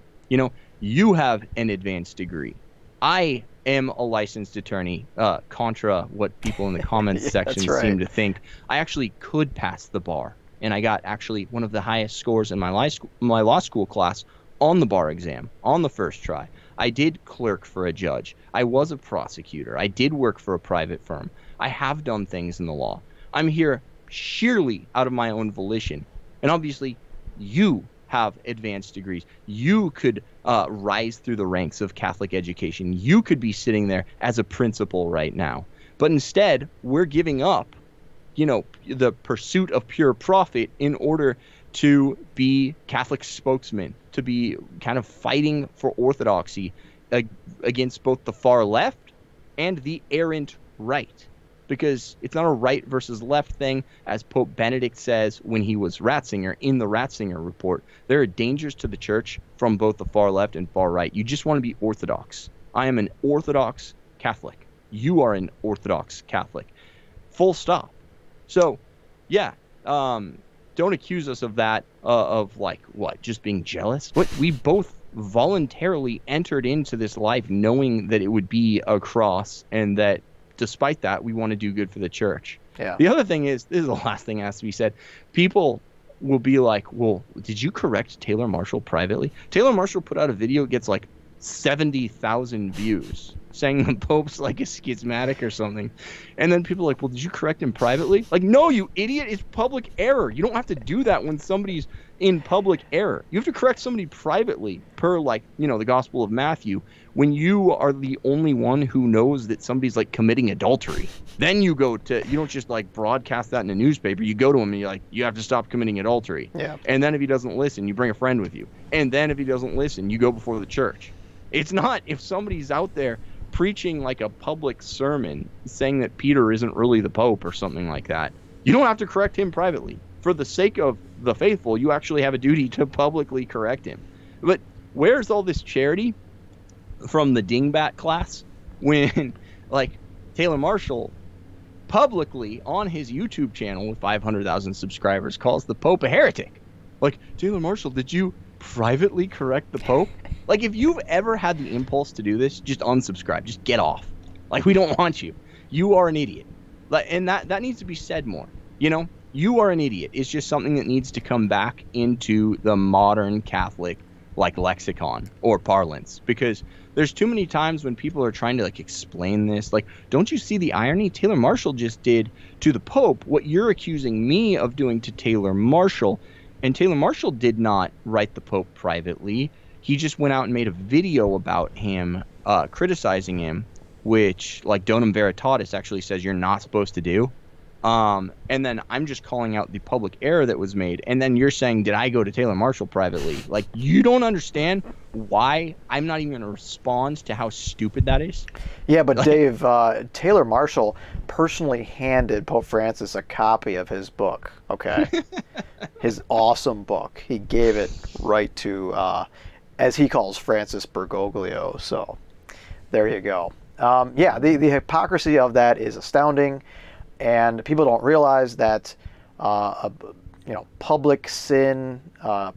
You have an advanced degree. I am a licensed attorney, contra what people in the comments section seem to think. I actually could pass the bar, and I got actually one of the highest scores in my law school class on the bar exam on the first try. I did clerk for a judge. I was a prosecutor. I did work for a private firm. I have done things in the law. I'm here sheerly out of my own volition. And obviously, you have advanced degrees. You could rise through the ranks of Catholic education. You could be sitting there as a principal right now. But instead, we're giving up, the pursuit of pure profit in order to be Catholic spokesmen, to be kind of fighting for orthodoxy against both the far left and the errant right. Because it's not a right versus left thing, as Pope Benedict says when he was Ratzinger, in the Ratzinger report. There are dangers to the church from both the far left and far right. You just want to be orthodox. I am an Orthodox Catholic. You are an Orthodox Catholic. Full stop. So, don't accuse us of that, just being jealous. We both voluntarily entered into this life knowing that it would be a cross, and that despite that, we want to do good for the church. Yeah. The other thing is, this is the last thing that has to be said. People will be like, well, did you correct Taylor Marshall privately? Taylor Marshall put out a video, gets 70,000 views, saying the Pope's a schismatic or something. And then people are like, well, did you correct him privately? No, you idiot. It's public error. You don't have to do that when somebody's in public error. You have to correct somebody privately per, like, the Gospel of Matthew, when you are the only one who knows that somebody's like committing adultery. Then you don't just like broadcast that in a newspaper. You go to him and you're like, you have to stop committing adultery. Yeah. And then if he doesn't listen, you bring a friend with you. And then if he doesn't listen, you go before the church. It's not if somebody's out there preaching like a public sermon saying that Peter isn't really the Pope or something like that. You don't have to correct him privately. For the sake of the faithful, you actually have a duty to publicly correct him. But where's all this charity from the dingbat class when, like, Taylor Marshall publicly on his YouTube channel with 500,000 subscribers calls the Pope a heretic? Like, Taylor Marshall, did you privately correct the Pope? Like, if you've ever had the impulse to do this, just unsubscribe. Just get off. Like, we don't want you. You are an idiot. Like, and that needs to be said more. You are an idiot. It's just something that needs to come back into the modern Catholic, like, lexicon or parlance, because there's too many times when people are trying to, like, explain this. Like, don't you see the irony? Taylor Marshall just did to the Pope what you're accusing me of doing to Taylor Marshall. And Taylor Marshall did not write the Pope privately. He just went out and made a video about him, criticizing him, which, like, Donum Veritatis actually says you're not supposed to do. And then I'm just calling out the public error that was made. And then you're saying, did I go to Taylor Marshall privately? Like, you don't understand why I'm not even going to respond to how stupid that is? Yeah, but Dave, Taylor Marshall personally handed Pope Francis a copy of his book, okay? His awesome book. He gave it right to, as he calls Francis Bergoglio. So there you go. Yeah, the hypocrisy of that is astounding. And people don't realize that, public sin,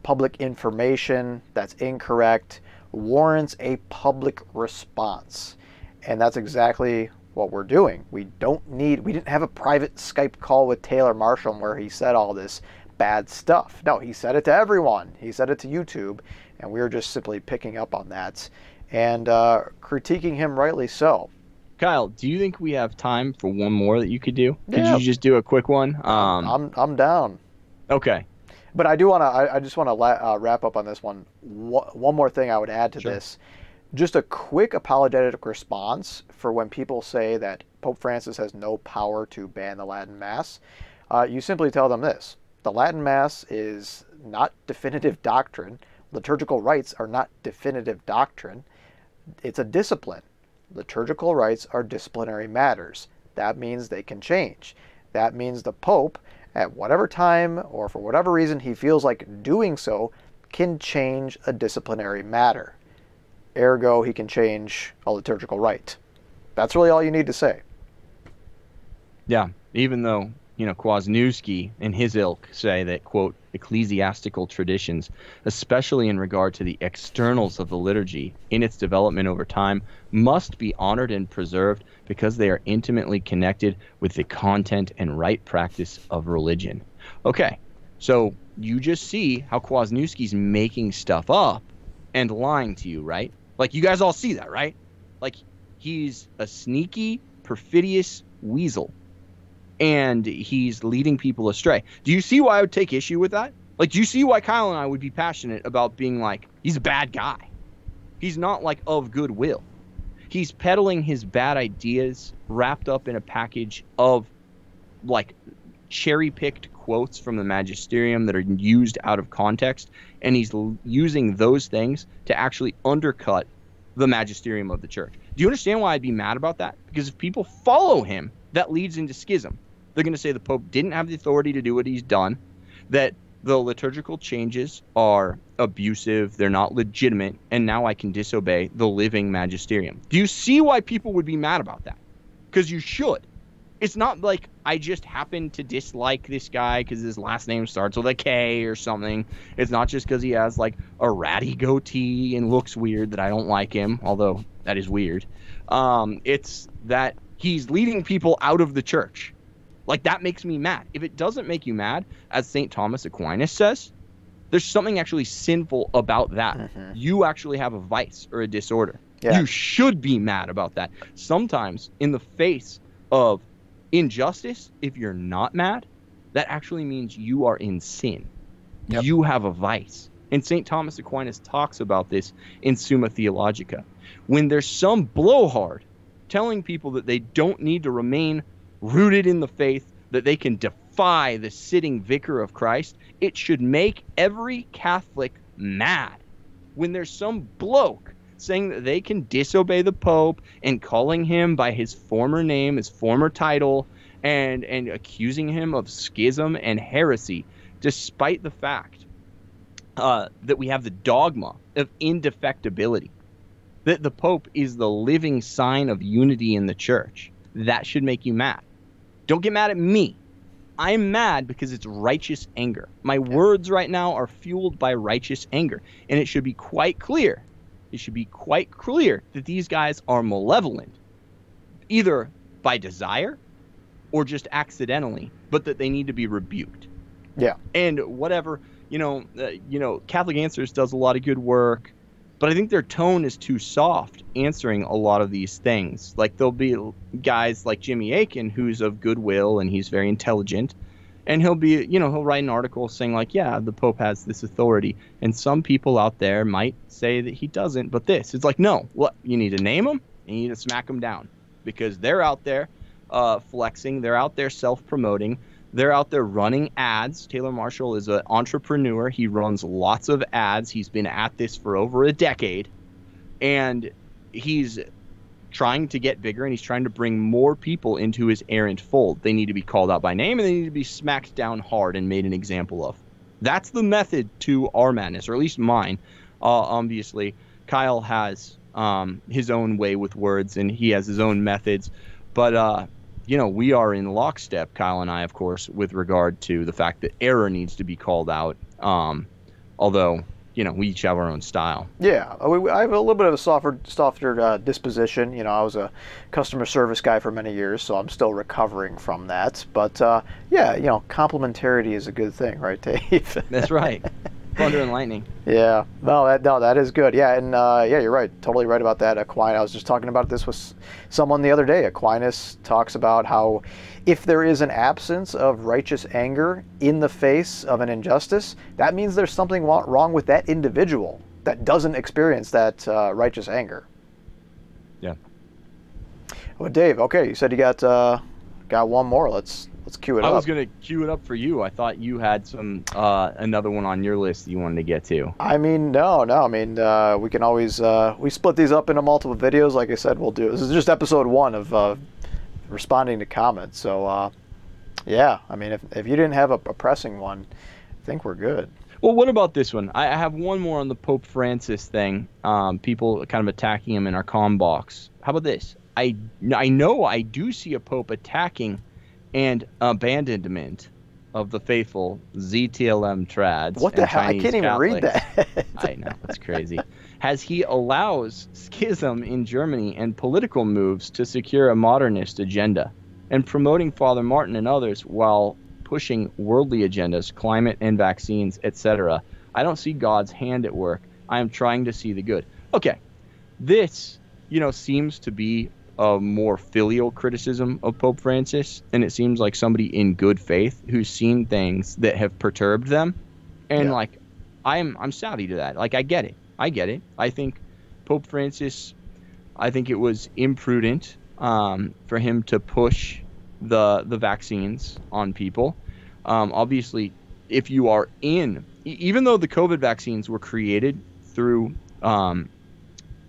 public information that's incorrect warrants a public response. And that's exactly what we're doing. We didn't have a private Skype call with Taylor Marshall where he said all this bad stuff. No, he said it to everyone. He said it to YouTube, and we were just simply picking up on that and critiquing him rightly so. Kyle, do you think we have time for one more that you could do? Yeah. Could you just do a quick one? I'm down. Okay. But I just want to wrap up on this one. One more thing I would add to this. Just a quick apologetic response for when people say that Pope Francis has no power to ban the Latin Mass. You simply tell them this. The Latin Mass is not definitive doctrine. Liturgical rites are not definitive doctrine. It's a discipline. Liturgical rites are disciplinary matters. That means they can change. That means the Pope, at whatever time or for whatever reason he feels like doing so, can change a disciplinary matter. Ergo, he can change a liturgical rite. That's really all you need to say. Yeah, even though, Kwasniewski and his ilk say that, quote, ecclesiastical traditions, especially in regard to the externals of the liturgy in its development over time, must be honored and preserved because they are intimately connected with the content and right practice of religion. Okay, so you just see how Kwasniewski's making stuff up and lying to you, right? Like, you guys all see that, right? Like, he's a sneaky, perfidious weasel. And he's leading people astray. Do you see why I would take issue with that? Like, do you see why Kyle and I would be passionate about being like, he's a bad guy? He's not, like, of goodwill. He's peddling his bad ideas wrapped up in a package of, like, cherry-picked quotes from the magisterium that are used out of context. And he's using those things to actually undercut the magisterium of the church. Do you understand why I'd be mad about that? Because if people follow him, that leads into schism. They're going to say the Pope didn't have the authority to do what he's done, that the liturgical changes are abusive, they're not legitimate, and now I can disobey the living magisterium. Do you see why people would be mad about that? Because you should. It's not like I just happen to dislike this guy because his last name starts with a K or something. It's not just because he has, like, a ratty goatee and looks weird that I don't like him, although that is weird. It's that he's leading people out of the church. Like, that makes me mad. If it doesn't make you mad, as St. Thomas Aquinas says, there's something actually sinful about that. Mm-hmm. You actually have a vice or a disorder. Yeah. You should be mad about that. Sometimes, in the face of injustice, if you're not mad, that actually means you are in sin. Yep. You have a vice. And St. Thomas Aquinas talks about this in Summa Theologica. When there's some blowhard telling people that they don't need to remain rooted in the faith, that they can defy the sitting vicar of Christ, it should make every Catholic mad. When there's some bloke saying that they can disobey the Pope and calling him by his former name, his former title, and accusing him of schism and heresy, despite the fact that we have the dogma of indefectibility, that the Pope is the living sign of unity in the church, that should make you mad. Don't get mad at me. I'm mad because it's righteous anger. My words right now are fueled by righteous anger. And it should be quite clear. It should be quite clear that these guys are malevolent, either by desire or just accidentally, but that they need to be rebuked. Yeah. And whatever, Catholic Answers does a lot of good work, but I think their tone is too soft answering a lot of these things. Like, there'll be guys like Jimmy Akin, who's of goodwill and he's very intelligent, and he'll write an article saying like, yeah, the Pope has this authority, and some people out there might say that he doesn't, but it's like, no, you need to name them and you need to smack them down, because they're out there flexing, they're out there self-promoting, they're out there running ads. Taylor Marshall is an entrepreneur. He runs lots of ads. He's been at this for over a decade, and he's trying to get bigger, and he's trying to bring more people into his errant fold. They need to be called out by name, and they need to be smacked down hard and made an example of. That's the method to our madness, or at least mine. Obviously, Kyle has his own way with words, and he has his own methods, but we are in lockstep, Kyle and I, of course, with regard to the fact that error needs to be called out. Although, we each have our own style. Yeah, I have a little bit of a softer disposition. I was a customer service guy for many years, so I'm still recovering from that. But complementarity is a good thing, right, Dave? That's right. Thunder and lightning. Yeah, that is good. Yeah, and you're right. Totally right about that. Aquinas. I was just talking about this with someone the other day. Aquinas talks about how if there is an absence of righteous anger in the face of an injustice, that means there's something wrong with that individual that doesn't experience that righteous anger. Yeah. Well, Dave. Okay, you said you got one more. Let's cue it up. I was going to cue it up for you. I thought you had some another one on your list that you wanted to get to. I mean, no. I mean, we can always we split these up into multiple videos. Like I said, we'll do. This is just episode 1 of responding to comments. So, yeah. I mean, if you didn't have a pressing one, I think we're good. Well, what about this one? I have one more on the Pope Francis thing. People kind of attacking him in our comm box. How about this? I know I do see a Pope attacking and abandonment of the faithful ZTLM trads. What the hell? Chinese I can't even read that. I know, that's crazy. As he allows schism in Germany and political moves to secure a modernist agenda, and promoting Father Martin and others while pushing worldly agendas, climate and vaccines, etc. I don't see God's hand at work. I am trying to see the good. Okay, this, seems to be a more filial criticism of Pope Francis, and it seems like somebody in good faith who's seen things that have perturbed them, and I'm savvy to that. Like, I get it. I think Pope Francis, I think it was imprudent for him to push the vaccines on people. Obviously, if you are even though the COVID vaccines were created through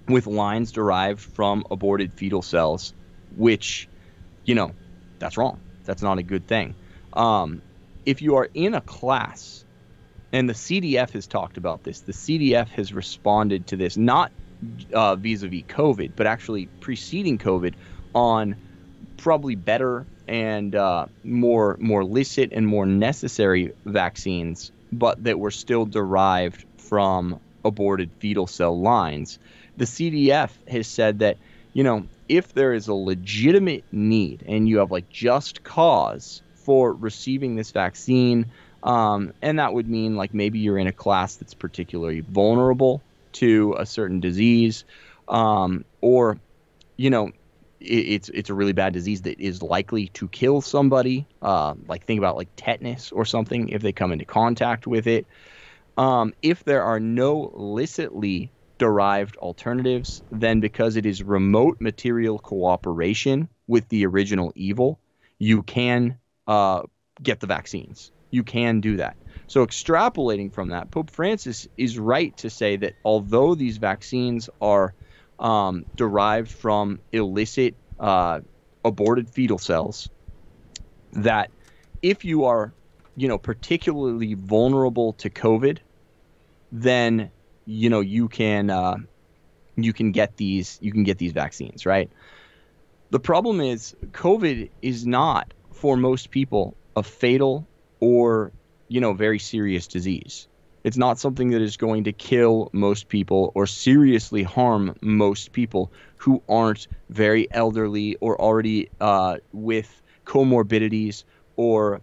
with lines derived from aborted fetal cells, which, that's wrong. That's not a good thing. If you are in a class, and the CDF has talked about this, the CDF has responded to this, not vis-a-vis COVID, but actually preceding COVID, on probably better and more licit and more necessary vaccines, but that were still derived from aborted fetal cell lines. The CDF has said that, if there is a legitimate need and you have just cause for receiving this vaccine, and that would mean maybe you're in a class that's particularly vulnerable to a certain disease, or, it's a really bad disease that is likely to kill somebody. Like think about like tetanus or something if they come into contact with it. If there are no licitly derived alternatives, then because it is remote material cooperation with the original evil, you can get the vaccines. You can do that. So extrapolating from that, Pope Francis is right to say that although these vaccines are derived from illicit aborted fetal cells, that if you are, particularly vulnerable to COVID, then you can get these vaccines, right? The problem is COVID is not for most people a fatal or very serious disease. It's not something that is going to kill most people or seriously harm most people who aren't very elderly or already with comorbidities or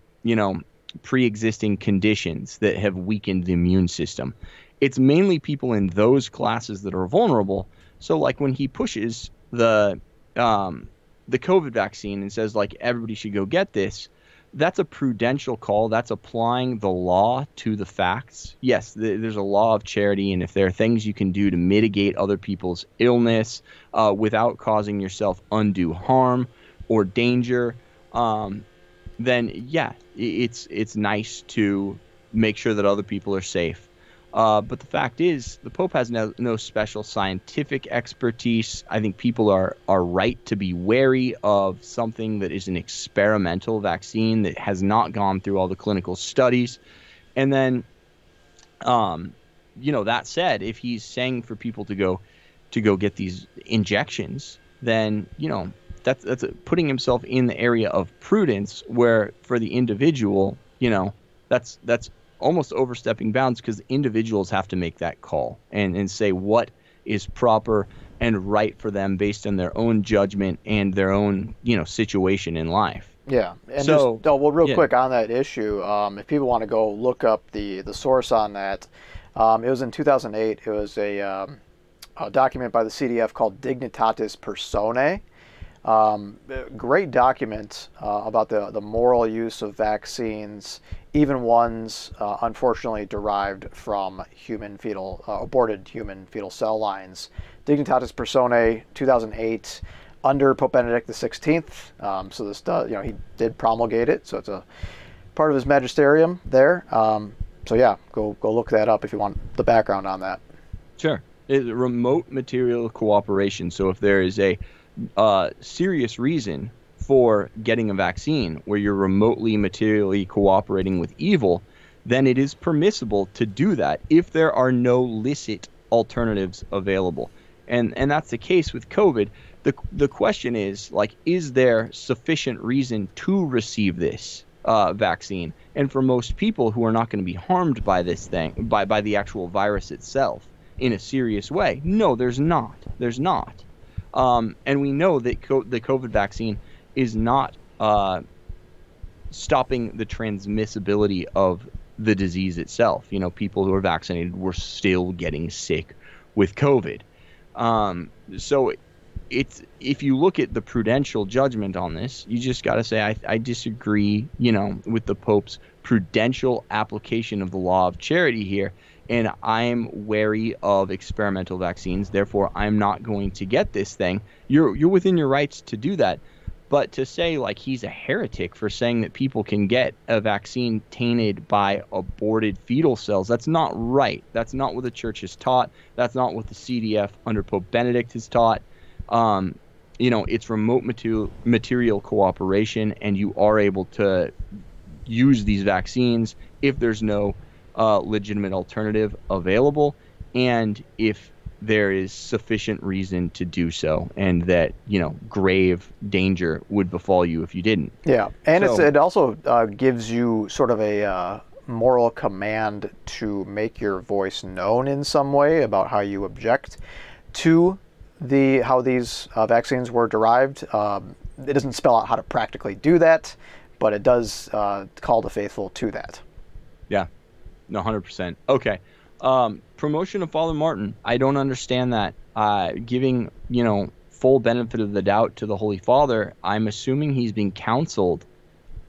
pre-existing conditions that have weakened the immune system. It's mainly people in those classes that are vulnerable. So like when he pushes the COVID vaccine and says like everybody should go get this, that's a prudential call. That's applying the law to the facts. Yes, there's a law of charity, and if there are things you can do to mitigate other people's illness without causing yourself undue harm or danger, then yeah, it's nice to make sure that other people are safe. But the fact is, the Pope has no special scientific expertise. I think people are right to be wary of something that is an experimental vaccine that has not gone through all the clinical studies. And then, that said, if he's saying for people to go get these injections, then that's putting himself in the area of prudence, where for the individual, that's almost overstepping bounds, because individuals have to make that call and say what is proper and right for them based on their own judgment and their own situation in life. Yeah, and so real quick on that issue, if people want to go look up the source on that, it was in 2008. It was a document by the CDF called Dignitatis Personae. Great document about the moral use of vaccines, even ones unfortunately derived from aborted human fetal cell lines. Dignitatis Personae, 2008, under Pope Benedict XVI. So this he did promulgate it, so it's a part of his magisterium there. So yeah, go look that up if you want the background on that. Sure. It's remote material cooperation. So if there is a serious reason for getting a vaccine where you're remotely materially cooperating with evil, then it is permissible to do that if there are no licit alternatives available. And that's the case with COVID. The question is, is there sufficient reason to receive this vaccine? And for most people who are not going to be harmed by this thing, by the actual virus itself in a serious way, no, there's not. There's not. And we know that the COVID vaccine is not stopping the transmissibility of the disease itself. People who are vaccinated were still getting sick with COVID. So if you look at the prudential judgment on this, you just got to say, I disagree, with the Pope's prudential application of the law of charity here. And I'm wary of experimental vaccines. Therefore, I'm not going to get this thing. You're within your rights to do that. But to say he's a heretic for saying that people can get a vaccine tainted by aborted fetal cells, that's not right. That's not what the church has taught. That's not what the CDF under Pope Benedict has taught. It's remote material cooperation, and you are able to use these vaccines if there's no legitimate alternative available, and if there is sufficient reason to do so, and that grave danger would befall you if you didn't. Yeah, and it also gives you sort of a moral command to make your voice known in some way about how you object to how these vaccines were derived. It doesn't spell out how to practically do that, but it does call the faithful to that. Yeah. No, 100%. Okay. Promotion of Father Martin. I don't understand that. Giving, full benefit of the doubt to the Holy Father, I'm assuming he's being counseled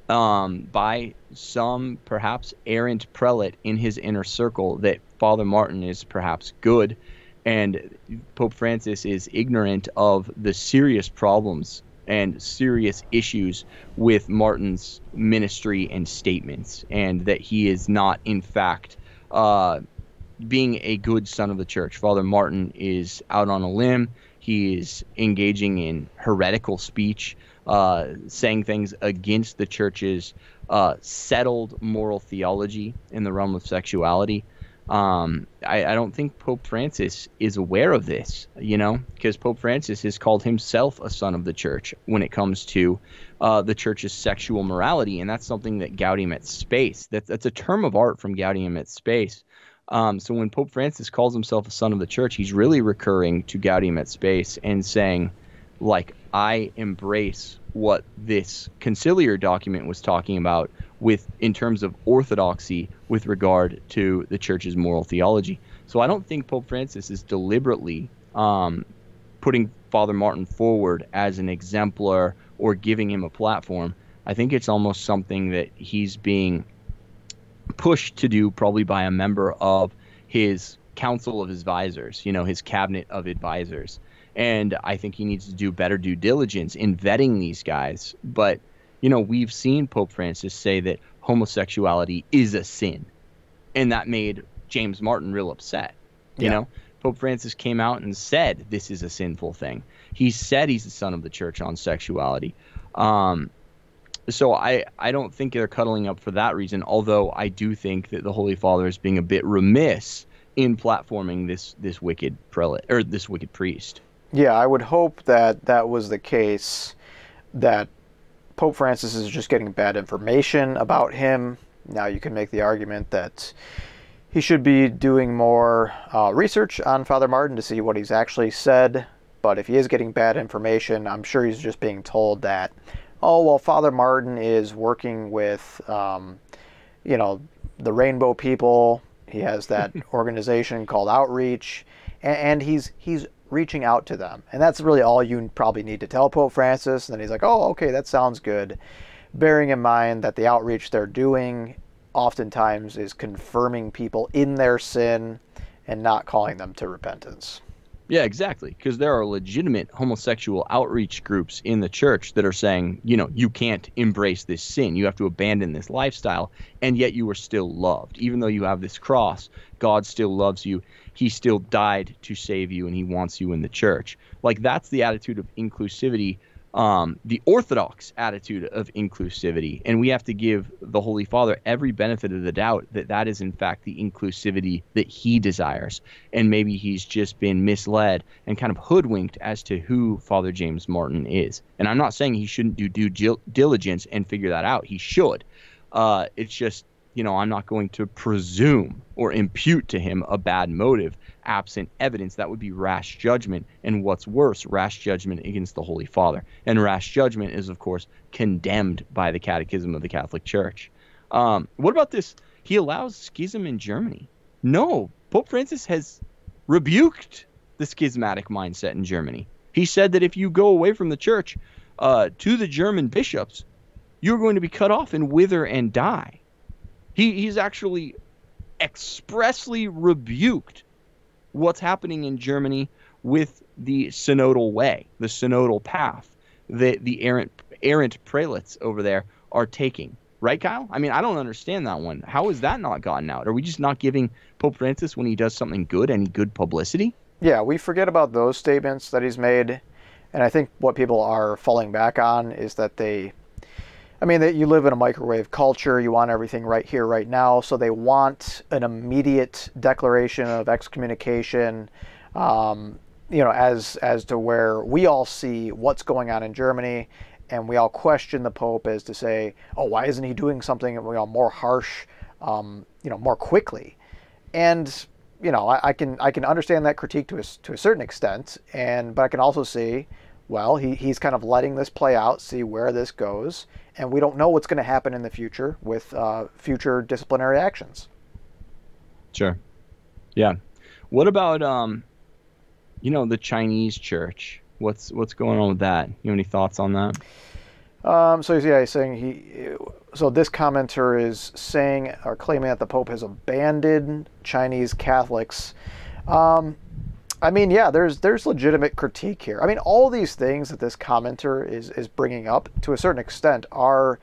by some perhaps errant prelate in his inner circle that Father Martin is perhaps good, and Pope Francis is ignorant of the serious problems and serious issues with Martin's ministry and statements, and that he is not, in fact, being a good son of the church. Father Martin is out on a limb. He is engaging in heretical speech, saying things against the church's settled moral theology in the realm of sexuality. I don't think Pope Francis is aware of this, because Pope Francis has called himself a son of the church when it comes to the church's sexual morality, and that's something that Gaudium et Spes, that's a term of art from Gaudium et Spes. So when Pope Francis calls himself a son of the church, he's really recurring to Gaudium et Spes and saying, like, I embrace what this conciliar document was talking about in terms of orthodoxy with regard to the church's moral theology. So I don't think Pope Francis is deliberately putting Father Martin forward as an exemplar or giving him a platform. I think it's almost something that he's being pushed to do, probably by a member of his council of advisors, his cabinet of advisors. And I think he needs to do better due diligence in vetting these guys. But, we've seen Pope Francis say that homosexuality is a sin. And that made James Martin real upset. Pope Francis came out and said this is a sinful thing. He said he's the son of the church on sexuality. So I don't think they're cuddling up for that reason, although I do think that the Holy Father is being a bit remiss in platforming this wicked prelate, or this wicked priest. Yeah, I would hope that was the case, that Pope Francis is just getting bad information about him. Now you can make the argument that he should be doing more research on Father Martin to see what he's actually said. But if he is getting bad information, I'm sure he's just being told that, oh, well, Father Martin is working with, the Rainbow People. He has that organization called Outreach, and he's reaching out to them. And that's really all you probably need to tell Pope Francis. And then he's like, oh, okay, that sounds good. Bearing in mind that the outreach they're doing oftentimes is confirming people in their sin and not calling them to repentance. Yeah, exactly. Because there are legitimate homosexual outreach groups in the church that are saying, you can't embrace this sin. You have to abandon this lifestyle. And yet you are still loved. Even though you have this cross, God still loves you. He still died to save you, and he wants you in the church. Like, that's the attitude of inclusivity, the Orthodox attitude of inclusivity. And we have to give the Holy Father every benefit of the doubt that that is, in fact, the inclusivity that he desires. And maybe he's just been misled and kind of hoodwinked as to who Father James Martin is. And I'm not saying he shouldn't do due diligence and figure that out. He should. It's just, I'm not going to presume or impute to him a bad motive absent evidence. That would be rash judgment. And what's worse, rash judgment against the Holy Father. And rash judgment is, of course, condemned by the Catechism of the Catholic Church. What about this? He allows schism in Germany. No, Pope Francis has rebuked the schismatic mindset in Germany. He said that if you go away from the church to the German bishops, you're going to be cut off and wither and die. He's actually expressly rebuked what's happening in Germany with the synodal way, the synodal path that the errant prelates over there are taking. Right, Kyle? I mean, I don't understand that one. How has that not gotten out? Are we just not giving Pope Francis, when he does something good, any good publicity? Yeah, we forget about those statements that he's made. And I think what people are falling back on is that that you live in a microwave culture. You want everything right here, right now. So they want an immediate declaration of excommunication, as to where we all see what's going on in Germany, and we all question the Pope as to say, oh, why isn't he doing something more harsh, more quickly? And I can understand that critique to a certain extent, but I can also see, well, he's kind of letting this play out, see where this goes, and we don't know what's going to happen in the future with future disciplinary actions. Sure. Yeah. What about the Chinese church? What's going on with that? You have any thoughts on that? So yeah, he's saying so this commenter is saying or claiming that the Pope has abandoned Chinese Catholics. I mean, yeah, there's legitimate critique here. I mean, all these things that this commenter is bringing up, to a certain extent, are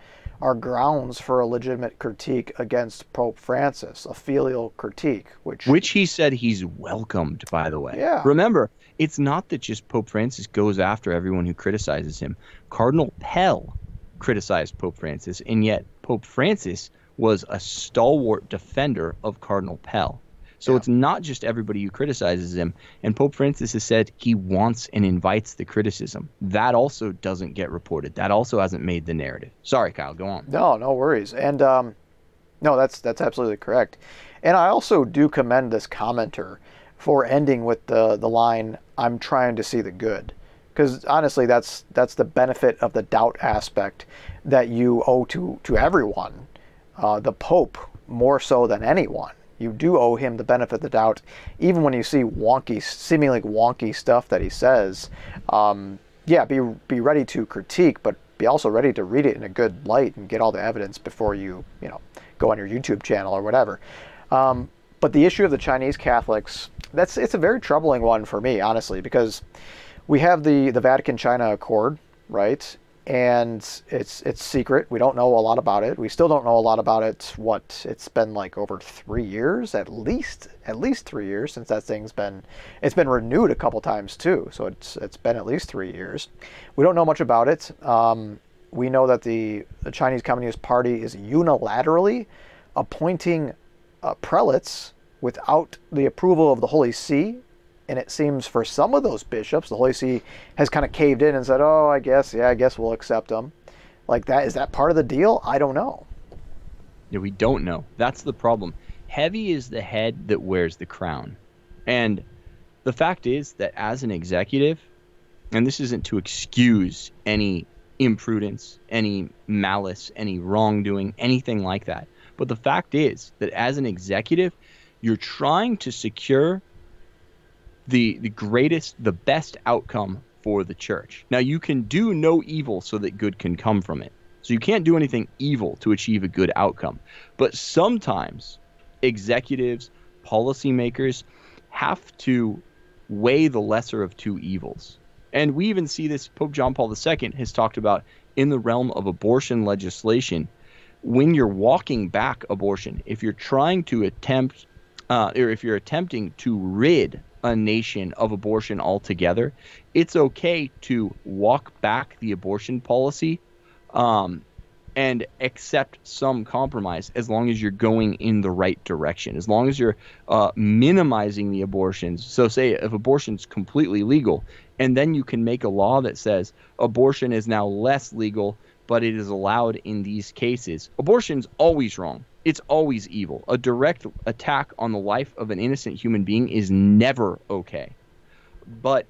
grounds for a legitimate critique against Pope Francis, a filial critique, which he said he's welcomed, by the way. Yeah. Remember, it's not that just Pope Francis goes after everyone who criticizes him. Cardinal Pell criticized Pope Francis, and yet Pope Francis was a stalwart defender of Cardinal Pell. So it's not just everybody who criticizes him. And Pope Francis has said he wants and invites the criticism. That also doesn't get reported. That also hasn't made the narrative. Sorry, Kyle, go on. No worries. And no, that's absolutely correct. And I also do commend this commenter for ending with the line, "I'm trying to see the good." Because honestly, that's the benefit of the doubt aspect that you owe to everyone. The Pope more so than anyone. You do owe him the benefit of the doubt, even when you see seemingly wonky stuff that he says. Yeah, be ready to critique, but be also ready to read it in a good light and get all the evidence before you go on your YouTube channel or whatever. But the issue of the Chinese Catholics, it's a very troubling one for me, honestly, because we have the Vatican-China Accord, right? And it's secret. We don't know a lot about it. We still don't know a lot about it. It's been like over 3 years, at least 3 years since that thing's been. It's been renewed a couple times too. So it's been at least 3 years. We don't know much about it. We know that the Chinese Communist Party is unilaterally appointing prelates without the approval of the Holy See. And it seems for some of those bishops, the Holy See has kind of caved in and said, "Oh, I guess we'll accept them." Like that, is that part of the deal? I don't know. Yeah, we don't know. That's the problem. Heavy is the head that wears the crown. And the fact is that as an executive, and this isn't to excuse any imprudence, any malice, any wrongdoing, anything like that. But the fact is that as an executive, you're trying to secure the best outcome for the church. Now, you can do no evil so that good can come from it. So you can't do anything evil to achieve a good outcome. But sometimes executives, policymakers have to weigh the lesser of two evils. And we even see this, Pope John Paul II has talked about in the realm of abortion legislation. When you're walking back abortion, if you're trying to or if you're attempting to rid a nation of abortion altogether, it's okay to walk back the abortion policy and accept some compromise as long as you're going in the right direction, as long as you're minimizing the abortions. So say if abortion's completely legal, and then you can make a law that says abortion is now less legal, but it is allowed in these cases. Abortion's always wrong. It's always evil. A direct attack on the life of an innocent human being is never okay. But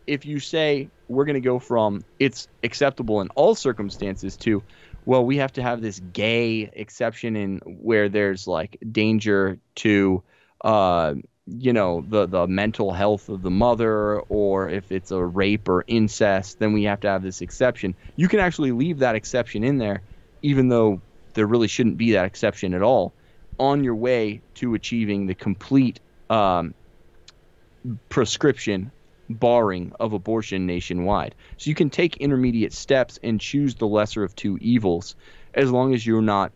if you say we're going to go from it's acceptable in all circumstances to, well, we have to have this gay exception in where there's like danger to, the mental health of the mother, or if it's a rape or incest, then we have to have this exception. You can actually leave that exception in there, even though there really shouldn't be that exception at all, on your way to achieving the complete prescription barring of abortion nationwide. So you can take intermediate steps and choose the lesser of two evils, as long as you're not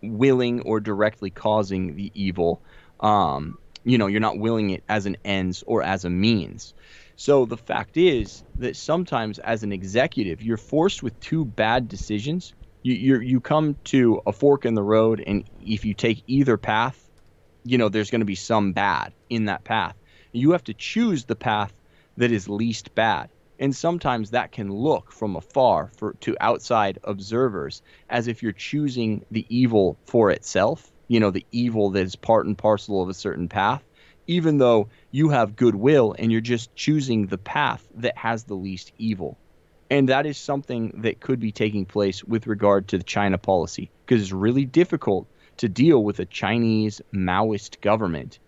willing or directly causing the evil. You're not willing it as an ends or as a means. So the fact is that sometimes as an executive, you're forced with two bad decisions. You come to a fork in the road, and if you take either path, there's going to be some bad in that path. You have to choose the path that is least bad. And sometimes that can look from afar to outside observers as if you're choosing the evil for itself, the evil that is part and parcel of a certain path, even though you have goodwill and you're just choosing the path that has the least evil. And that is something that could be taking place with regard to the China policy, because it's really difficult to deal with a Chinese Maoist government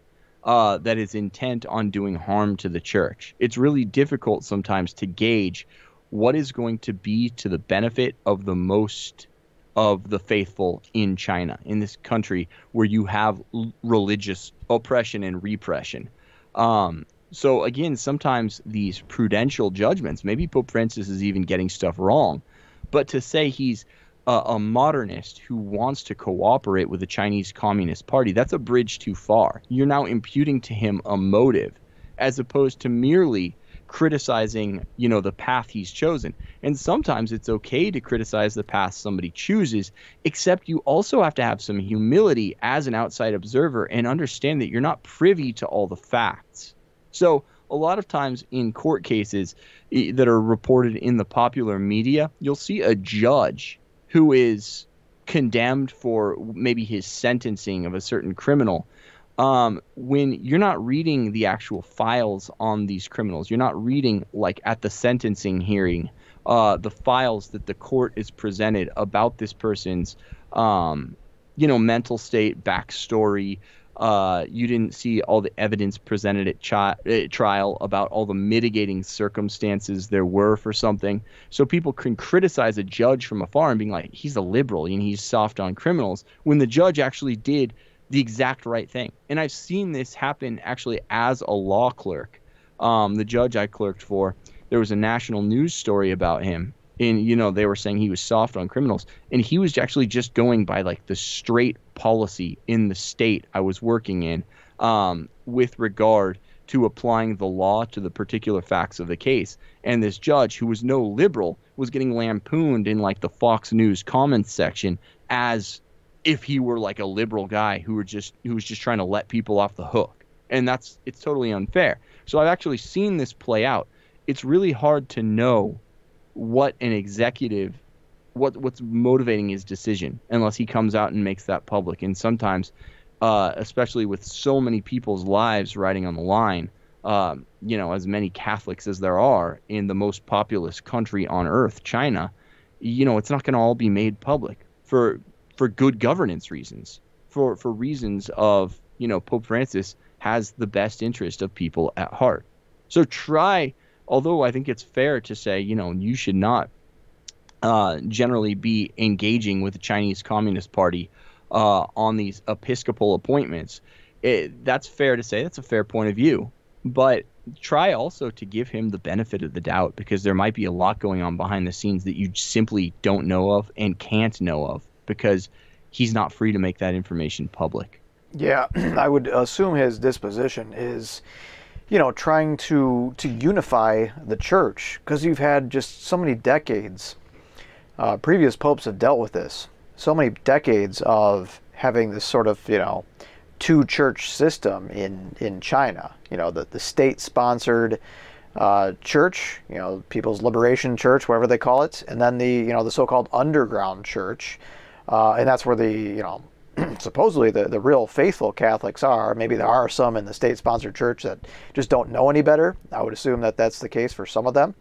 that is intent on doing harm to the church. It's really difficult sometimes to gauge what is going to be to the benefit of the most of the faithful in China, in this country where you have religious oppression and repression. So again, sometimes these prudential judgments, maybe Pope Francis is even getting stuff wrong, but to say he's a modernist who wants to cooperate with the Chinese Communist Party, that's a bridge too far. You're now imputing to him a motive as opposed to merely criticizing, the path he's chosen. And sometimes it's okay to criticize the path somebody chooses, except you also have to have some humility as an outside observer and understand that you're not privy to all the facts. So a lot of times in court cases that are reported in the popular media, you'll see a judge who is condemned for maybe his sentencing of a certain criminal. When you're not reading the actual files on these criminals, you're not reading, like at the sentencing hearing, the files that the court is presented about this person's, mental state, backstory. You didn't see all the evidence presented at trial about all the mitigating circumstances there were for something. So people can criticize a judge from afar and being like, he's a liberal and he's soft on criminals, when the judge actually did the exact right thing. And I've seen this happen actually as a law clerk. The judge I clerked for, there was a national news story about him. And, they were saying he was soft on criminals. And he was actually just going by like the straight policy in the state I was working in, with regard to applying the law to the particular facts of the case. And this judge, who was no liberal, was getting lampooned in like the Fox News comments section as if he were like a liberal guy who was just trying to let people off the hook. And it's totally unfair. So I've actually seen this play out. It's really hard to know what an executive, what's motivating his decision unless he comes out and makes that public. And sometimes, especially with so many people's lives riding on the line, as many Catholics as there are in the most populous country on earth, China, it's not going to all be made public for good governance reasons, for reasons of, Pope Francis has the best interest of people at heart. So although I think it's fair to say, you should not generally be engaging with the Chinese Communist Party on these episcopal appointments, that's fair to say. That's a fair point of view. But try also to give him the benefit of the doubt, because there might be a lot going on behind the scenes that you simply don't know of and can't know of, because he's not free to make that information public. Yeah, I would assume his disposition is, trying to unify the church, because you've had just so many decades. Previous popes have dealt with this. So many decades of having this sort of, two-church system in China. The state-sponsored church, People's Liberation Church, whatever they call it, and then the so-called underground church, and that's where the supposedly the real faithful Catholics are. Maybe there are some in the state-sponsored church that just don't know any better. I would assume that that's the case for some of them.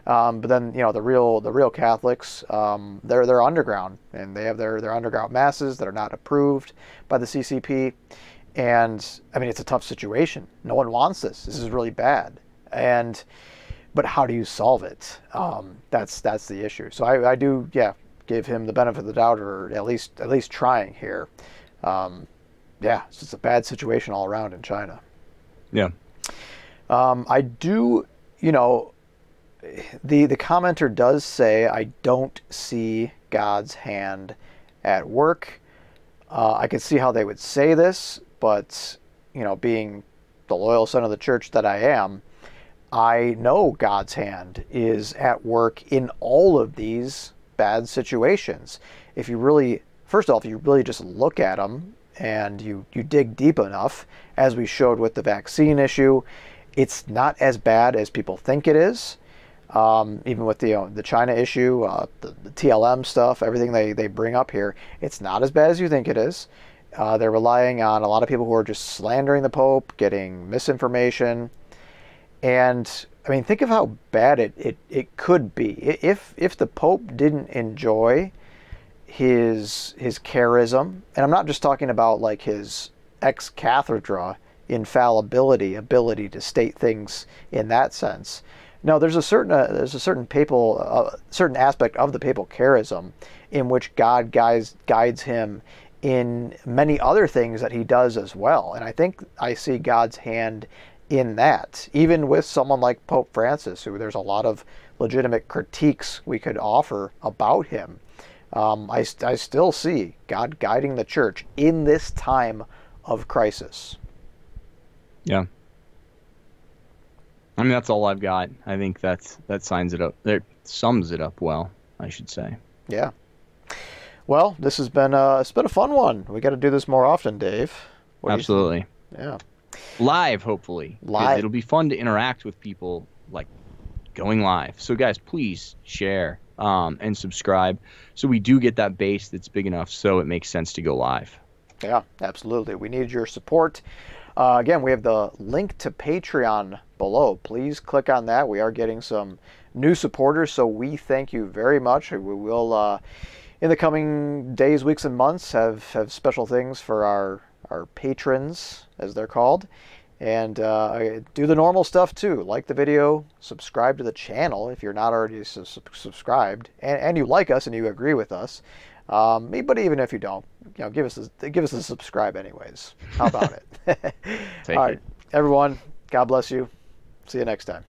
But then the real Catholics, they're underground, and they have their underground masses that are not approved by the CCP. And I mean, it's a tough situation. No one wants this. This is really bad. But how do you solve it? That's the issue. So I do give him the benefit of the doubt, or at least trying here. It's just a bad situation all around in China. Yeah. I do, the commenter does say, I don't see God's hand at work. I could see how they would say this, but, being the loyal son of the church that I am, I know God's hand is at work in all of these bad situations. If you really just look at them and you dig deep enough, as we showed with the vaccine issue, it's not as bad as people think it is. Even with the China issue, the TLM stuff, everything they bring up here, it's not as bad as you think it is. They're relying on a lot of people who are just slandering the Pope, getting misinformation. And I mean, think of how bad it could be if the Pope didn't enjoy his charism. And I'm not just talking about like his ex cathedra infallibility, ability to state things in that sense. No, there's a certain papal certain aspect of the papal charism in which God guides him in many other things that he does as well, and I think I see God's hand in that, even with someone like Pope Francis, who there's a lot of legitimate critiques we could offer about him. I still see God guiding the church in this time of crisis. Yeah. I mean, that's all I've got. I think that signs it up. That sums it up well, I should say. Yeah. Well, this has been it's been a fun one. We got to do this more often, Dave. What Absolutely. Yeah. Live, hopefully. Live. It'll be fun to interact with people, like going live. So, guys, please share and subscribe so we do get that base that's big enough so it makes sense to go live. Yeah, absolutely. We need your support. Again, we have the link to Patreon below. Please click on that. We are getting some new supporters, so we thank you very much. We will, in the coming days, weeks, and months, have special things for our patrons, as they're called. And do the normal stuff, too. Like the video, subscribe to the channel if you're not already subscribed, and you like us and you agree with us. But even if you don't, give us a subscribe anyways. How about it? All right, everyone. God bless you. See you next time.